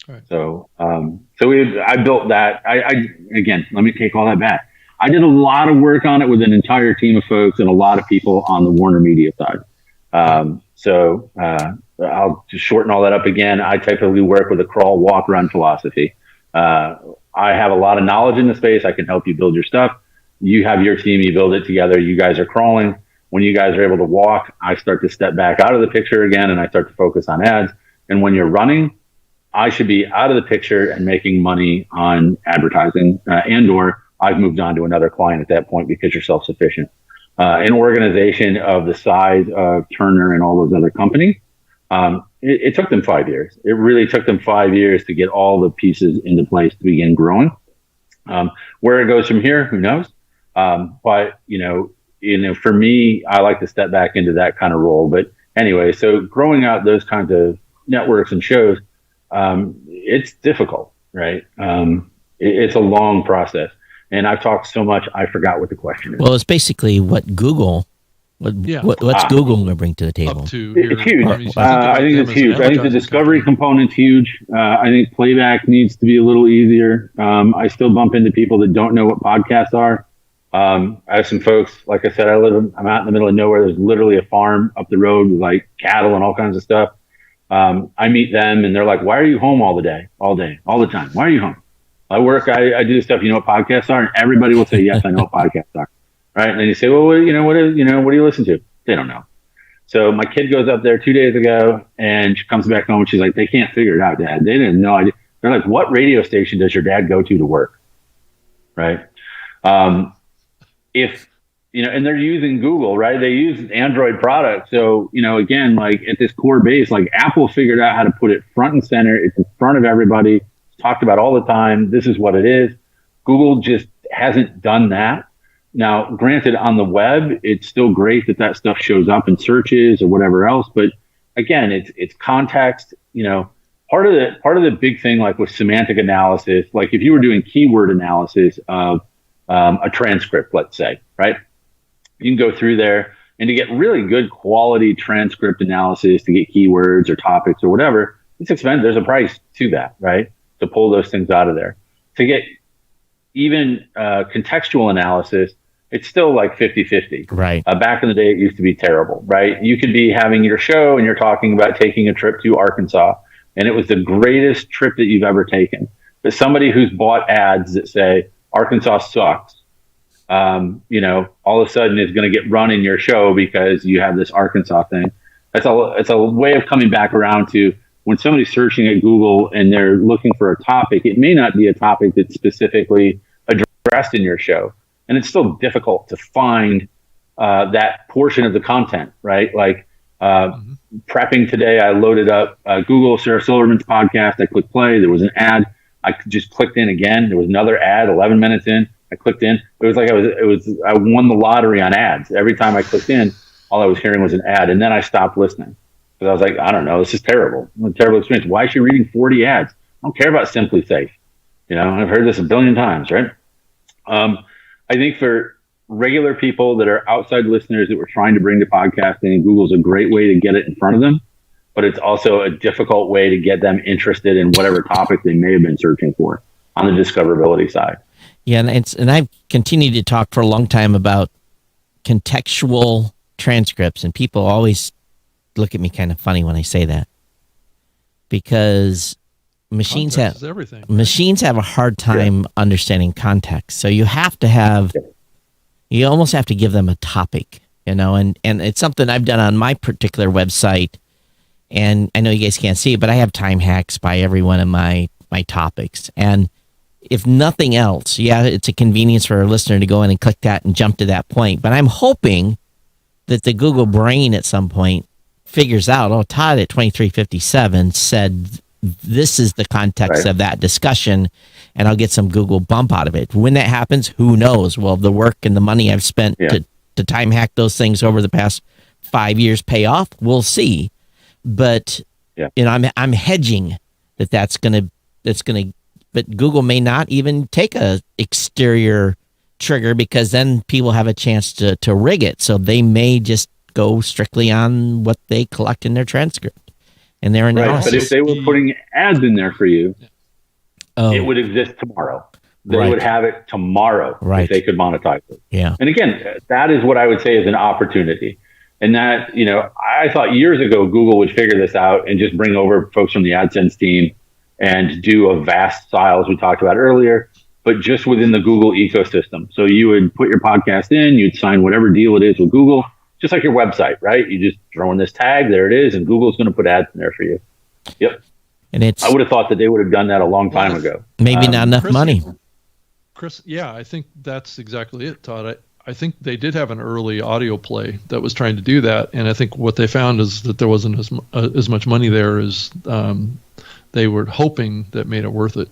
Right. So I built that. Again, let me take all that back. I did a lot of work on it with an entire team of folks and a lot of people on the Warner Media side. I'll just shorten all that up again. I typically work with a crawl, walk, run philosophy. I have a lot of knowledge in the space. I can help you build your stuff. You have your team, you build it together. You guys are crawling. When you guys are able to walk, I start to step back out of the picture again and I start to focus on ads. And when you're running, I should be out of the picture and making money on advertising, and/or I've moved on to another client at that point because you're self-sufficient. An organization of the size of Turner and all those other companies, it took them 5 years. It really took them 5 years to get all the pieces into place to begin growing. Where it goes from here, who knows? But for me, I like to step back into that kind of role. But anyway, so growing out those kinds of networks and shows, it's difficult, right? It's a long process. And I've talked so much, I forgot what the question is. Well, it's basically what's Google going to bring to the table? It's huge. I think it's huge. I think the discovery component's huge. I think playback needs to be a little easier. I still bump into people that don't know what podcasts are. I have some folks, like I said, I'm out in the middle of nowhere. There's literally a farm up the road with like cattle and all kinds of stuff. I meet them and they're like, why are you home all the time? Why are you home? I work, I do stuff. You know what podcasts are? And everybody will say, yes, I know what podcasts are. Right. And then you say, well, what do you listen to? They don't know. So my kid goes up there 2 days ago and she comes back home and she's like, they can't figure it out, Dad. They didn't know. They're like, what radio station does your dad go to work? Right. And they're using Google, right? They use Android products. So, again, like at this core base, like Apple figured out how to put it front and center. It's in front of everybody. It's talked about all the time. This is what it is. Google just hasn't done that. Now, granted, on the web, it's still great that stuff shows up in searches or whatever else. But again, it's context. Part of the big thing, like with semantic analysis, like if you were doing keyword analysis of a transcript, let's say, right? You can go through there and to get really good quality transcript analysis to get keywords or topics or whatever, it's expensive. There's a price to that, right? To pull those things out of there. To get even contextual analysis, it's still like 50-50. Right. Back in the day, it used to be terrible, right? You could be having your show and you're talking about taking a trip to Arkansas, and it was the greatest trip that you've ever taken. But somebody who's bought ads that say, Arkansas sucks, all of a sudden is going to get run in your show because you have this Arkansas thing. It's a way of coming back around to when somebody's searching at Google and they're looking for a topic, it may not be a topic that's specifically addressed in your show. And it's still difficult to find that portion of the content, right? Like prepping today, I loaded up Google, Sarah Silverman's podcast. I clicked play. There was an ad. I just clicked in again. There was another ad 11 minutes in. I clicked in. It was like I won the lottery on ads. Every time I clicked in, all I was hearing was an ad. And then I stopped listening because I was like, I don't know, this is terrible. It's a terrible experience. Why is she reading 40 ads? I don't care about Simply Safe. I've heard this a billion times, right? I think for regular people that are outside listeners that we're trying to bring to podcasting, Google's a great way to get it in front of them, but it's also a difficult way to get them interested in whatever topic they may have been searching for on the discoverability side. Yeah, and I've continued to talk for a long time about contextual transcripts, and people always look at me kind of funny when I say that because machines have a hard time understanding context. So you almost have to give them a topic, and it's something I've done on my particular website. And I know you guys can't see it, but I have time hacks by every one of my topics. And if nothing else, it's a convenience for a listener to go in and click that and jump to that point. But I'm hoping that the Google brain at some point figures out, Todd at 2357 said this is the context of that discussion, and I'll get some Google bump out of it. When that happens, who knows? Well, the work and the money I've spent to time hack those things over the past 5 years pay off. We'll see. But I'm hedging that's gonna, but Google may not even take a exterior trigger because then people have a chance to rig it. So they may just go strictly on what they collect in their transcript and their analysis. Right. But if they were putting ads in there for you, it would exist tomorrow. they Right. would have it tomorrow Right. if they could monetize it. Yeah. And again, that is what I would say is an opportunity. And that, I thought years ago Google would figure this out and just bring over folks from the AdSense team and do a vast style, as we talked about earlier, but just within the Google ecosystem. So you would put your podcast in, you'd sign whatever deal it is with Google, just like your website, right? You just throw in this tag, there it is, and Google's going to put ads in there for you. Yep. And it's I would have thought that they would have done that a long time ago. maybe not enough Chris, money. Chris, yeah, I think that's exactly it, Todd. I think they did have an early audio play that was trying to do that, and I think what they found is that there wasn't as much money there as they were hoping that made it worth it.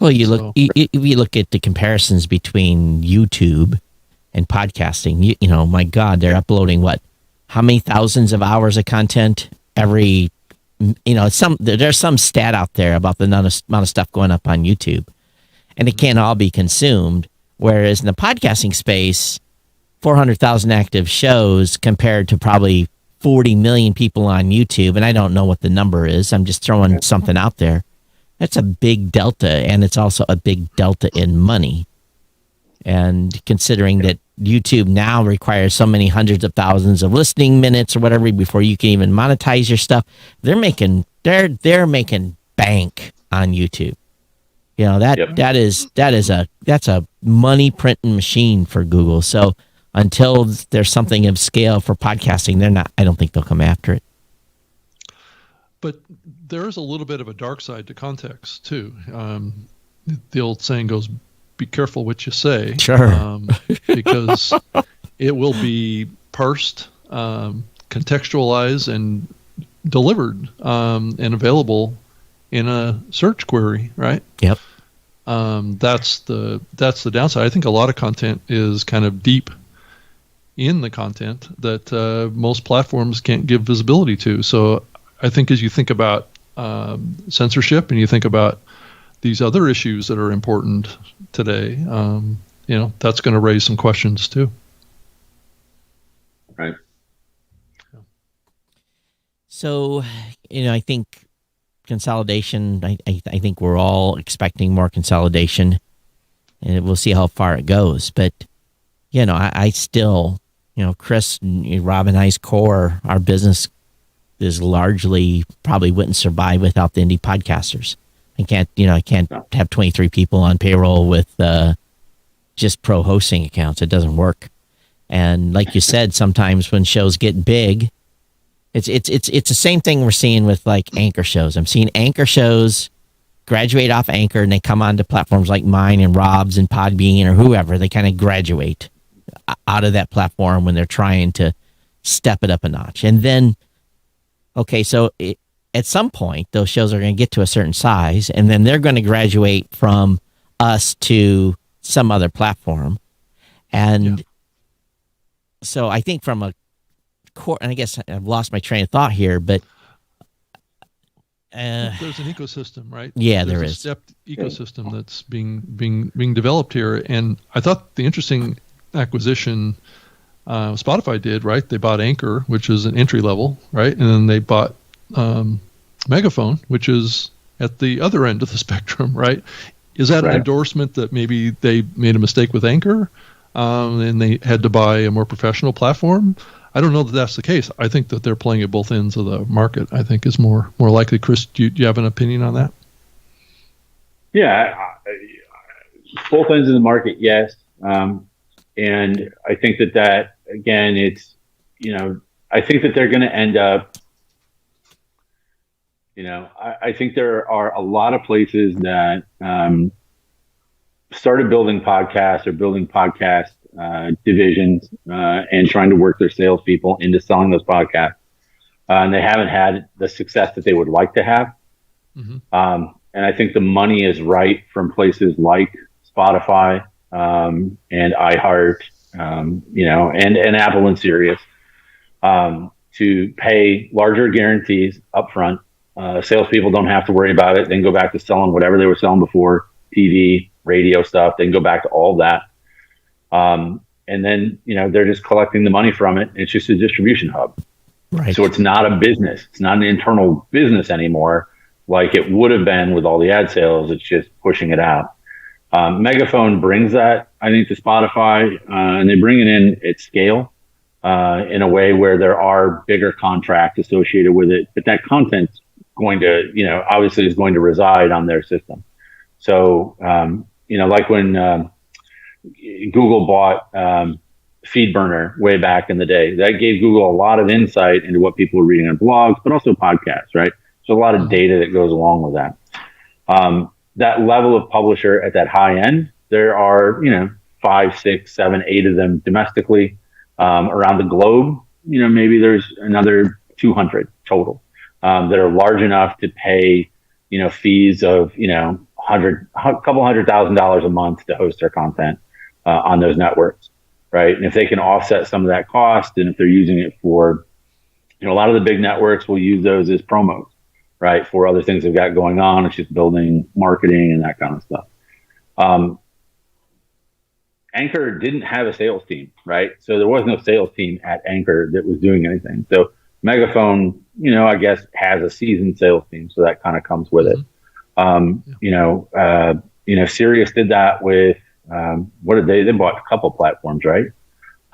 Well, you look at the comparisons between YouTube and podcasting. My God, they're uploading how many thousands of hours of content every. There's some stat out there about the amount of stuff going up on YouTube, and it can't all be consumed. Whereas in the podcasting space, 400,000 active shows compared to probably 40 million people on YouTube, and I don't know what the number is. I'm just throwing something out there. That's a big delta, and it's also a big delta in money. And considering that YouTube now requires so many hundreds of thousands of listening minutes or whatever before you can even monetize your stuff, they're making bank on YouTube. That's a money printing machine for Google. So until there's something of scale for podcasting, I don't think they'll come after it. But there is a little bit of a dark side to context too. The old saying goes, "Be careful what you say," Sure. Because it will be parsed, contextualized, and delivered and available in a search query, right? Yep. That's the downside. I think a lot of content is kind of deep in the content that most platforms can't give visibility to. So I think as you think about censorship and you think about these other issues that are important today, that's going to raise some questions too. Right. So, I think consolidation, I think we're all expecting more consolidation, and we'll see how far it goes. But, I still, Chris, Rob and I's core, our business is largely probably wouldn't survive without the indie podcasters. I can't have 23 people on payroll with just pro hosting accounts. It doesn't work. And like you said, sometimes when shows get big, it's the same thing we're seeing with like anchor shows. I'm seeing anchor shows graduate off Anchor and they come onto platforms like mine and Rob's and Podbean or whoever. They kind of graduate out of that platform when they're trying to step it up a notch. And then, at some point, those shows are going to get to a certain size, and then they're going to graduate from us to some other platform. And so I think from a core, and I guess I've lost my train of thought here, but there's an ecosystem, right? Yeah, there's there a is. stepped ecosystem that's being developed here. And I thought the interesting acquisition Spotify did, right? They bought Anchor, which is an entry level, right? And then they bought Megaphone, which is at the other end of the spectrum, right? Is that an endorsement that maybe they made a mistake with Anchor and they had to buy a more professional platform? I don't know that that's the case. I think that they're playing at both ends of the market. I think is more likely. Chris, do you have an opinion on that? Yeah, both ends of the market, yes. And I think that again, it's, I think that they're going to end up, I think there are a lot of places that started building podcasts or building podcast divisions and trying to work their salespeople into selling those podcasts. And they haven't had the success that they would like to have. Mm-hmm. And I think the money is right from places like Spotify and iHeart, and Apple and Sirius to pay larger guarantees up front. Salespeople don't have to worry about it. They can go back to selling whatever they were selling before, TV, radio stuff. They can go back to all that. And then, they're just collecting the money from it. It's just a distribution hub. Right. So it's not a business. It's not an internal business anymore like it would have been with all the ad sales. It's just pushing it out. Megaphone brings that, I think, to Spotify, and they bring it in at scale in a way where there are bigger contracts associated with it, but that content's going to, obviously is going to reside on their system. So, like when Google bought FeedBurner way back in the day, that gave Google a lot of insight into what people were reading on blogs, but also podcasts, right? There's a lot of data that goes along with that. That level of publisher at that high end, there are, 5, 6, 7, 8 of them domestically. Around the globe, maybe there's another 200 total that are large enough to pay, fees of, a couple $100,000 a month to host their content on those networks, right? And if they can offset some of that cost, and if they're using it for, a lot of the big networks will use those as promos, right, for other things they've got going on. It's just building marketing and that kind of stuff. Anchor didn't have a sales team, right? So there was no sales team at Anchor that was doing anything. So Megaphone, I guess, has a seasoned sales team, so that kind of comes with it. Sirius did that with what did they bought a couple platforms, right?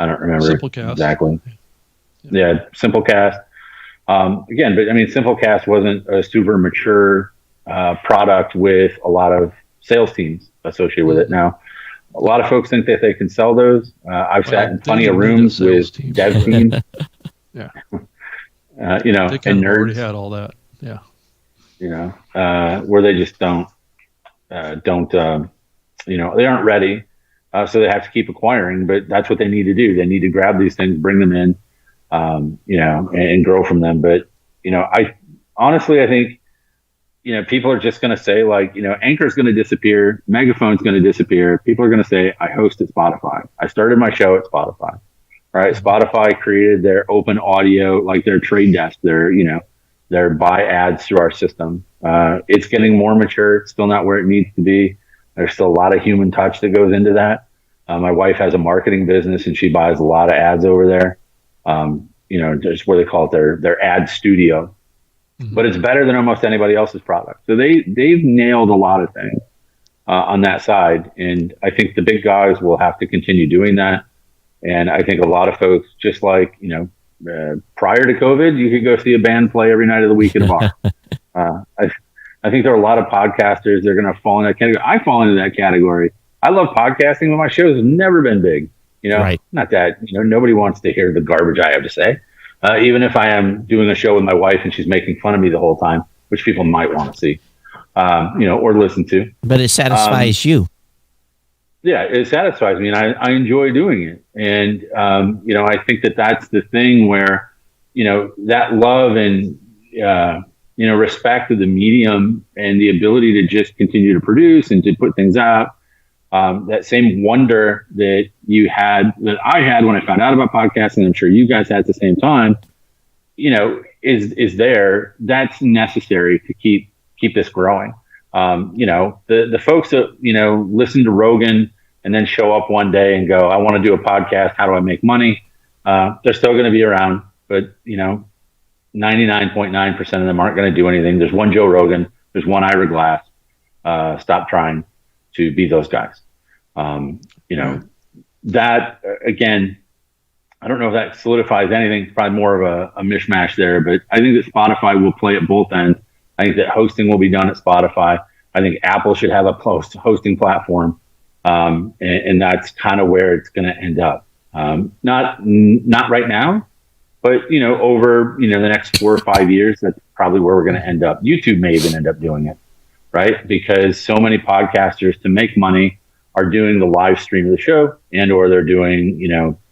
I don't remember Simplecast. Exactly. Yeah, Simplecast. Again, but I mean, Simplecast wasn't a super mature product with a lot of sales teams associated with it. Now, a lot of folks think that they can sell those. I've sat in plenty of rooms with dev teams. Yeah. They kind and of nerds. already had all that. Yeah. Where they just don't, they aren't ready. So they have to keep acquiring, but that's what they need to do. They need to grab these things, bring them in, and grow from them. But, I think, people are just going to say Anchor's going to disappear. Megaphone's going to disappear. People are going to say, I host at Spotify. I started my show at Spotify. All right. Spotify created their open audio, like their trade desk, their buy ads through our system. It's getting more mature. It's still not where it needs to be. There's still a lot of human touch that goes into that. My wife has a marketing business and she buys a lot of ads over there. Just where they call it their ad studio. But it's better than almost anybody else's product. So they've nailed a lot of things on that side. And I think the big guys will have to continue doing that. And I think a lot of folks, just like, prior to COVID, you could go see a band play every night of the week in a bar. I think there are a lot of podcasters that are going to fall in that category. I fall into that category. I love podcasting, but my shows have never been big. Right. Not that, nobody wants to hear the garbage I have to say. Even if I am doing a show with my wife and she's making fun of me the whole time, which people might want to see, or listen to. But it satisfies you. Yeah, it satisfies me, and I enjoy doing it. And, I think that's the thing where, that love and, respect of the medium and the ability to just continue to produce and to put things out, that same wonder that I had when I found out about podcasting, I'm sure you guys had at the same time, is there. That's necessary to keep this growing. The folks that, listen to Rogan and then show up one day and go, I want to do a podcast. How do I make money? They're still going to be around, but 99.9% of them aren't going to do anything. There's one Joe Rogan. There's one Ira Glass. Stop trying to be those guys. That again, I don't know if that solidifies anything. It's probably more of a mishmash there, but I think that Spotify will play at both ends. I think that hosting will be done at Spotify. I think Apple should have a hosting platform. And that's kind of where it's going to end up. Not right now, but, over, the next 4 or 5 years, that's probably where we're going to end up. YouTube may even end up doing it, right? Because so many podcasters, to make money, are doing the live stream of the show or they're doing,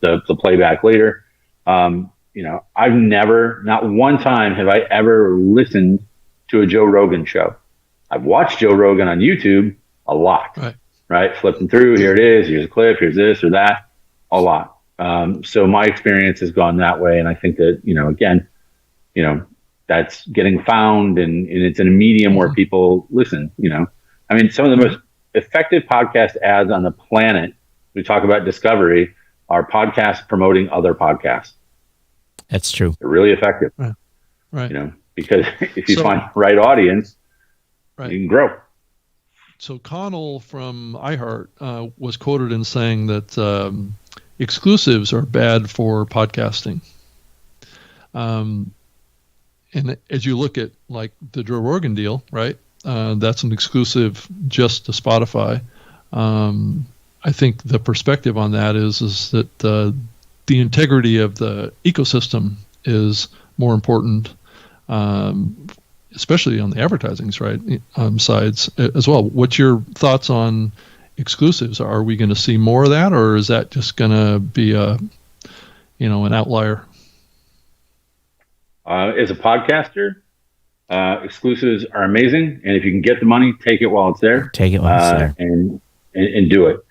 the playback later. I've never, not one time have I ever listened to a Joe Rogan show. I've watched Joe Rogan on YouTube a lot, right? Flipping through, here it is, here's a clip, here's this or that, a lot. So my experience has gone that way. And I think that, again, that's getting found and it's in a medium where people listen, some of the most effective podcast ads on the planet, we talk about discovery, are podcasts promoting other podcasts. That's true. They're really effective. Right. Because if you find the right audience, you can grow. So Connell from iHeart was quoted in saying that exclusives are bad for podcasting. And as you look at like the Joe Rogan deal, right? That's an exclusive just to Spotify. I think the perspective on that is that the integrity of the ecosystem is more important, especially on the advertising sides as well. What's your thoughts on exclusives? Are we going to see more of that, or is that just going to be an outlier? As a podcaster, exclusives are amazing, and if you can get the money, take it while it's there. Take it while it's there, and do it.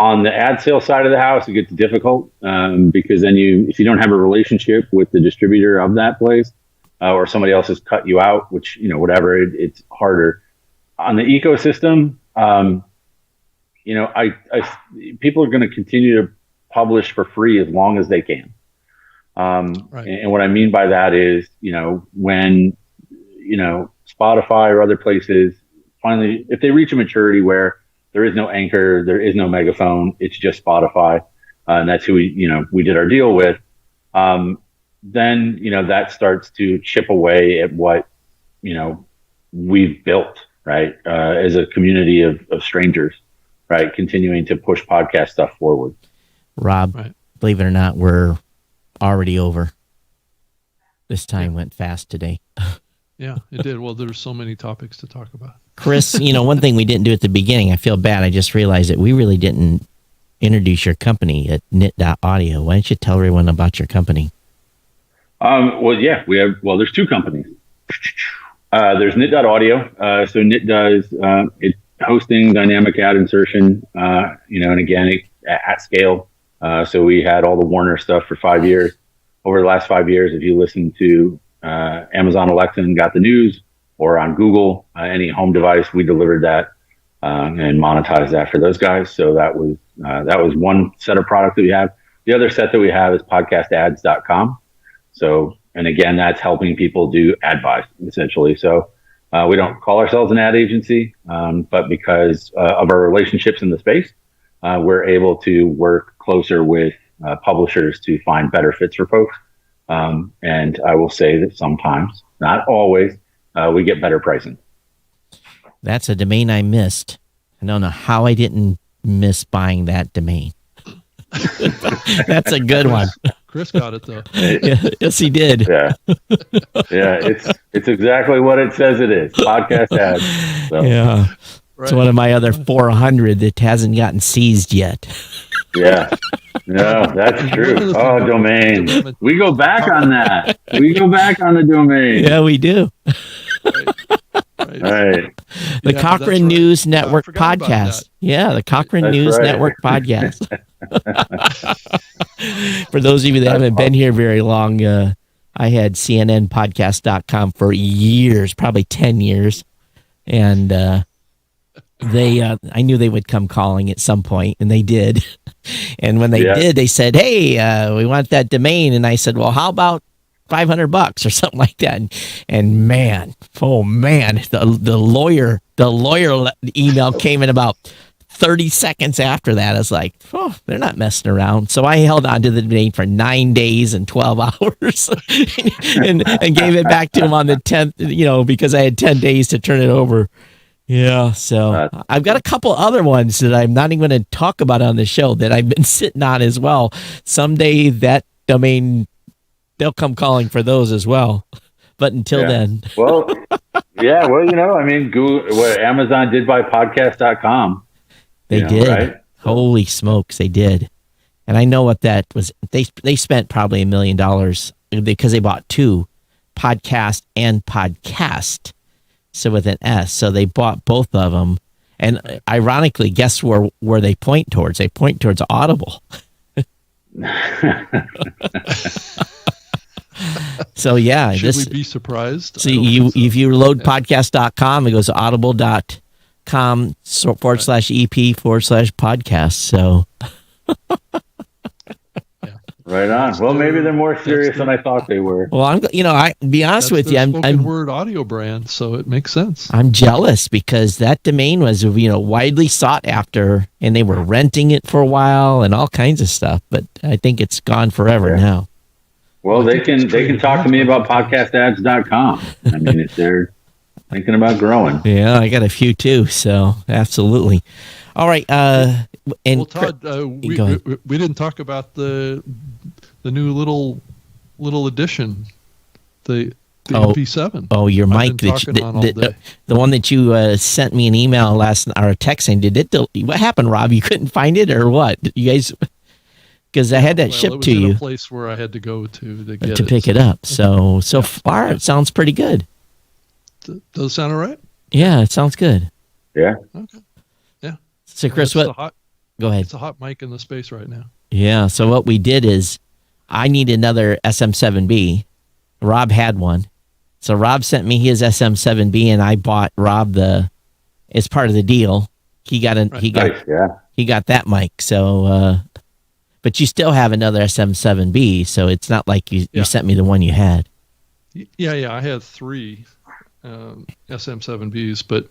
On the ad sale side of the house, it gets difficult because then if you don't have a relationship with the distributor of that place, or somebody else has cut you out, which whatever, it's harder. On the ecosystem, people are going to continue to publish for free as long as they can. Right. And what I mean by that is, when, Spotify or other places finally, if they reach a maturity where there is no anchor, there is no megaphone, it's just Spotify, and that's who we did our deal with, then, that starts to chip away at what, we've built, right? As a community of strangers, right? Continuing to push podcast stuff forward. Rob, right. Believe it or not, we're already over. This time went fast today. Yeah, it did. Well, there's so many topics to talk about. Chris, one thing we didn't do at the beginning, I feel bad. I just realized that we really didn't introduce your company at Knit.audio. Why don't you tell everyone about your company? There's two companies. There's Knit.audio. So Knit does it's hosting, dynamic ad insertion, and again, at scale. So we had all the Warner stuff for 5 years. Over the last 5 years, if you listen to Amazon Alexa and got the news, or on Google, any home device, we delivered that and monetized that for those guys. So that was one set of products that we have. The other set that we have is podcastads.com. So, and again, that's helping people do ad buys, essentially. So we don't call ourselves an ad agency, but because of our relationships in the space, we're able to work closer with publishers to find better fits for folks. And I will say that sometimes, not always, we get better pricing. That's a domain I missed. I don't know how I didn't miss buying that domain. That's a good one. Chris got it though. Yes, he did. Yeah, it's exactly what it says it is. Podcast ads. So. Yeah, right. It's one of my other 400 that hasn't gotten seized yet. Yeah, no, that's true. Oh, domain. We go back on that. We go back on the domain. Yeah, we do. Right. The Cochrane News Network podcast. Yeah, the Cochrane News Network podcast. For those of you that haven't been here very long, I had CNNpodcast.com for years, probably 10 years. And I knew they would come calling at some point, and they did. And when they did, they said, hey, we want that domain. And I said, well, how about $500 or something like that? And man, the lawyer email came in about 30 seconds after that. I was like, oh, they're not messing around. So I held on to the domain for 9 days and 12 hours and gave it back to him on the 10th, because I had 10 days to turn it over. Yeah, so I've got a couple other ones that I'm not even going to talk about on the show that I've been sitting on as well. Someday that domain, they'll come calling for those as well. But until then. Well, Google, what Amazon did by podcast.com. They did. Right? Holy smokes, they did. And I know what that was. They spent probably $1 million because they bought two, podcast and podcast. So with an S. So they bought both of them. And ironically, guess where they point towards? They point towards Audible. So yeah. Should we be surprised? So if you load podcast.com, it goes to audible.com/EP/podcast. So Right on. That's Well, maybe their- they're more that's serious their- than I thought they were. Well, I be honest That's with you, their I'm spoken word audio brand, so it makes sense. I'm jealous because that domain was, widely sought after, and they were renting it for a while and all kinds of stuff. But I think it's gone forever Yeah. now. Well, Well, I they think it's can traded talk to hands me by about sometimes. podcastads.com. I mean, if they're thinking about growing. Yeah, I got a few too. So absolutely. All right. And Well, Todd, go ahead. we didn't talk about the new little addition, the Oh, MP7. Oh, your I've mic, been talking on all day. the one that you sent me an email or a text saying, what happened, Rob? You couldn't find it or what? You guys, because I had that Well, it shipped was to in you a place where I had to go to get to pick it up. So far, Yeah. it sounds pretty good. Does it sound all right? Yeah, it sounds good. Yeah. Okay. Yeah. So, Chris, It's a hot, go ahead. it's a hot mic in the space right now. Yeah. So what we did is, I need another SM7B. Rob had one, so Rob sent me his SM7B, and I bought Rob as part of the deal. He got Nice. Yeah. he got that mic. So, but you still have another SM7B, so it's not like you Yeah. sent me the one you had. Yeah. I had three SM7Bs, but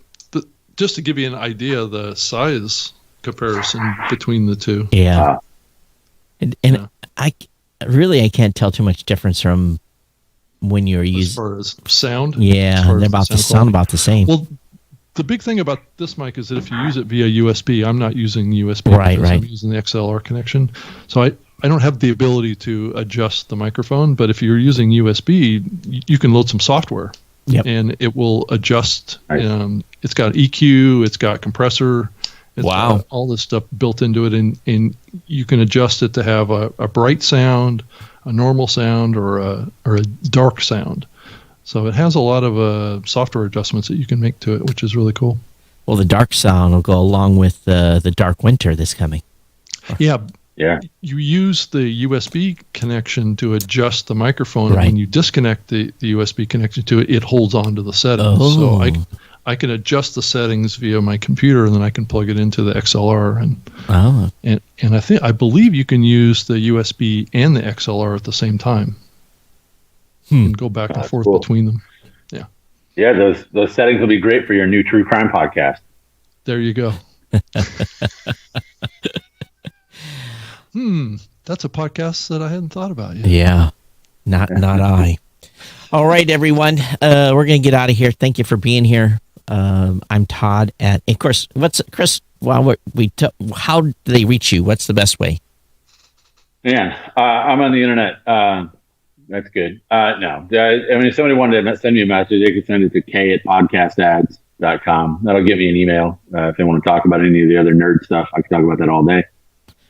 just to give you an idea of the size comparison between the two. Yeah, Wow. and Yeah. I can't tell too much difference from when you're As using. far as sound. Yeah, as far they're as about the to sound quality. about the same. Well, the big thing about this mic is that if you use it via USB, I'm not using USB. Right, because right. I'm using the XLR connection. So I don't have the ability to adjust the microphone, but if you're using USB, you can load some software. Yep. And it will adjust. Nice. It's got EQ, it's got compressor. It's Wow. got all this stuff built into it, and you can adjust it to have a bright sound, a normal sound, or a dark sound. So it has a lot of software adjustments that you can make to it, which is really cool. Well, the dark sound will go along with the dark winter this coming. Yeah, Yeah. you use the USB connection to adjust the microphone, Right. and when you disconnect the USB connection to it, it holds on to the settings. Oh. So I can adjust the settings via my computer, and then I can plug it into the XLR, Oh, and I believe you can use the USB and the XLR at the same time. And go back and That's forth cool. between them. Yeah. Those settings will be great for your new true crime podcast. There you go. That's a podcast that I hadn't thought about yet. yeah. Not I. All right, everyone. We're gonna get out of here. Thank you for being here. I'm Todd and of course, Chris? Well, how do they reach you? What's the best way? Man, I'm on the internet. That's good. No, I mean, if somebody wanted to send me a message, they could send it to k@podcastads.com. That'll get me an email. If they want to talk about any of the other nerd stuff, I can talk about that all day.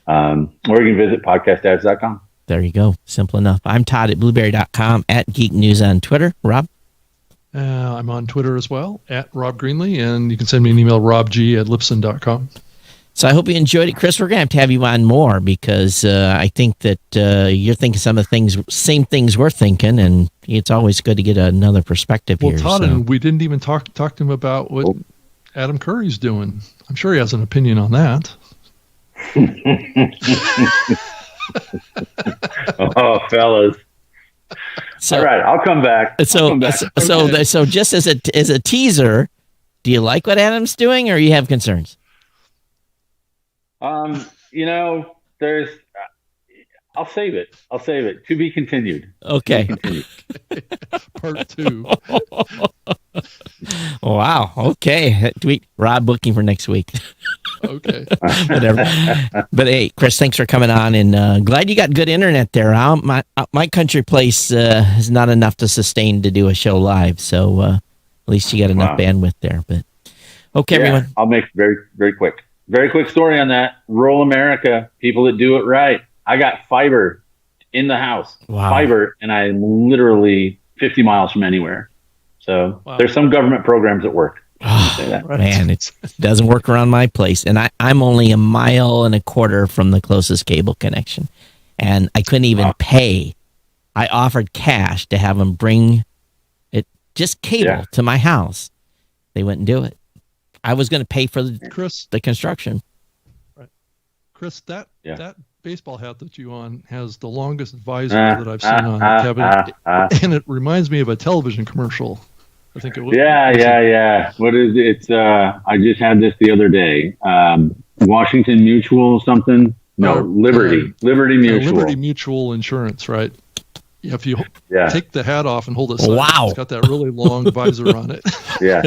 Or you can visit podcastads.com. There you go. Simple enough. I'm Todd at blueberry.com, at Geek News on Twitter. Rob? I'm on Twitter as well, at Rob Greenlee, and you can send me an email, robg@lipson.com. So I hope you enjoyed it. Chris, we're going to have you on more because I think that you're thinking some of the same things we're thinking, and it's always good to get another perspective Well, here. Todd, so. and we didn't even talk to him about what Adam Curry's doing. I'm sure he has an opinion on that. Oh, fellas. So, All right, I'll come back. so just as a teaser, do you like what Adam's doing, or you have concerns? There's. I'll save it. To be continued. Okay. Part 2. Wow. Okay. Tweet Rob booking for next week. Okay. Whatever. But hey, Chris, thanks for coming on, and glad you got good internet there. My country place is not enough to sustain to do a show live, so at least you got enough bandwidth there. But okay, everyone. I'll make very, very quick. Very quick story on that. Rural America, people that do it right. I got fiber in the house. Wow. Fiber, and I'm literally 50 miles from anywhere. So there's some government programs that work. Say that. Man, it doesn't work around my place, and I'm only 1.25 miles from the closest cable connection, and I couldn't even pay. I offered cash to have them bring it, just cable, to my house. They wouldn't do it. I was going to pay for the Chris, construction. Chris, that baseball hat that you on has the longest visor that I've seen on Kevin, and it reminds me of a television commercial. I think it was. Yeah. What is it? It's I just had this the other day. Washington Mutual something. No, Liberty Mutual. Liberty Mutual Insurance, right? Yeah, if you Yeah. take the hat off and hold it side, Wow. it's got that really long visor on it. Yeah.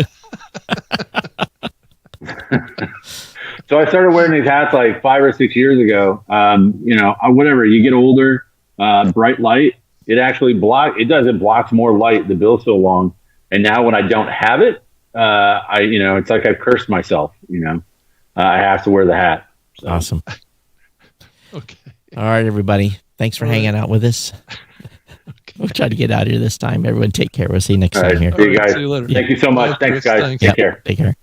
So I started wearing these hats like 5 or 6 years ago. Whatever, you get older, bright light, it blocks more light. The bill's so long. And now when I don't have it, it's like I've cursed myself, I have to wear the hat. So. Awesome. Okay. All right, everybody. Thanks for hanging out with us. We'll try to get out of here this time. Everyone take care. We'll see you next time here. See you guys. See you later. Thank you so much. Bye, Thanks, Chris. guys. Thanks. Take care. Take care.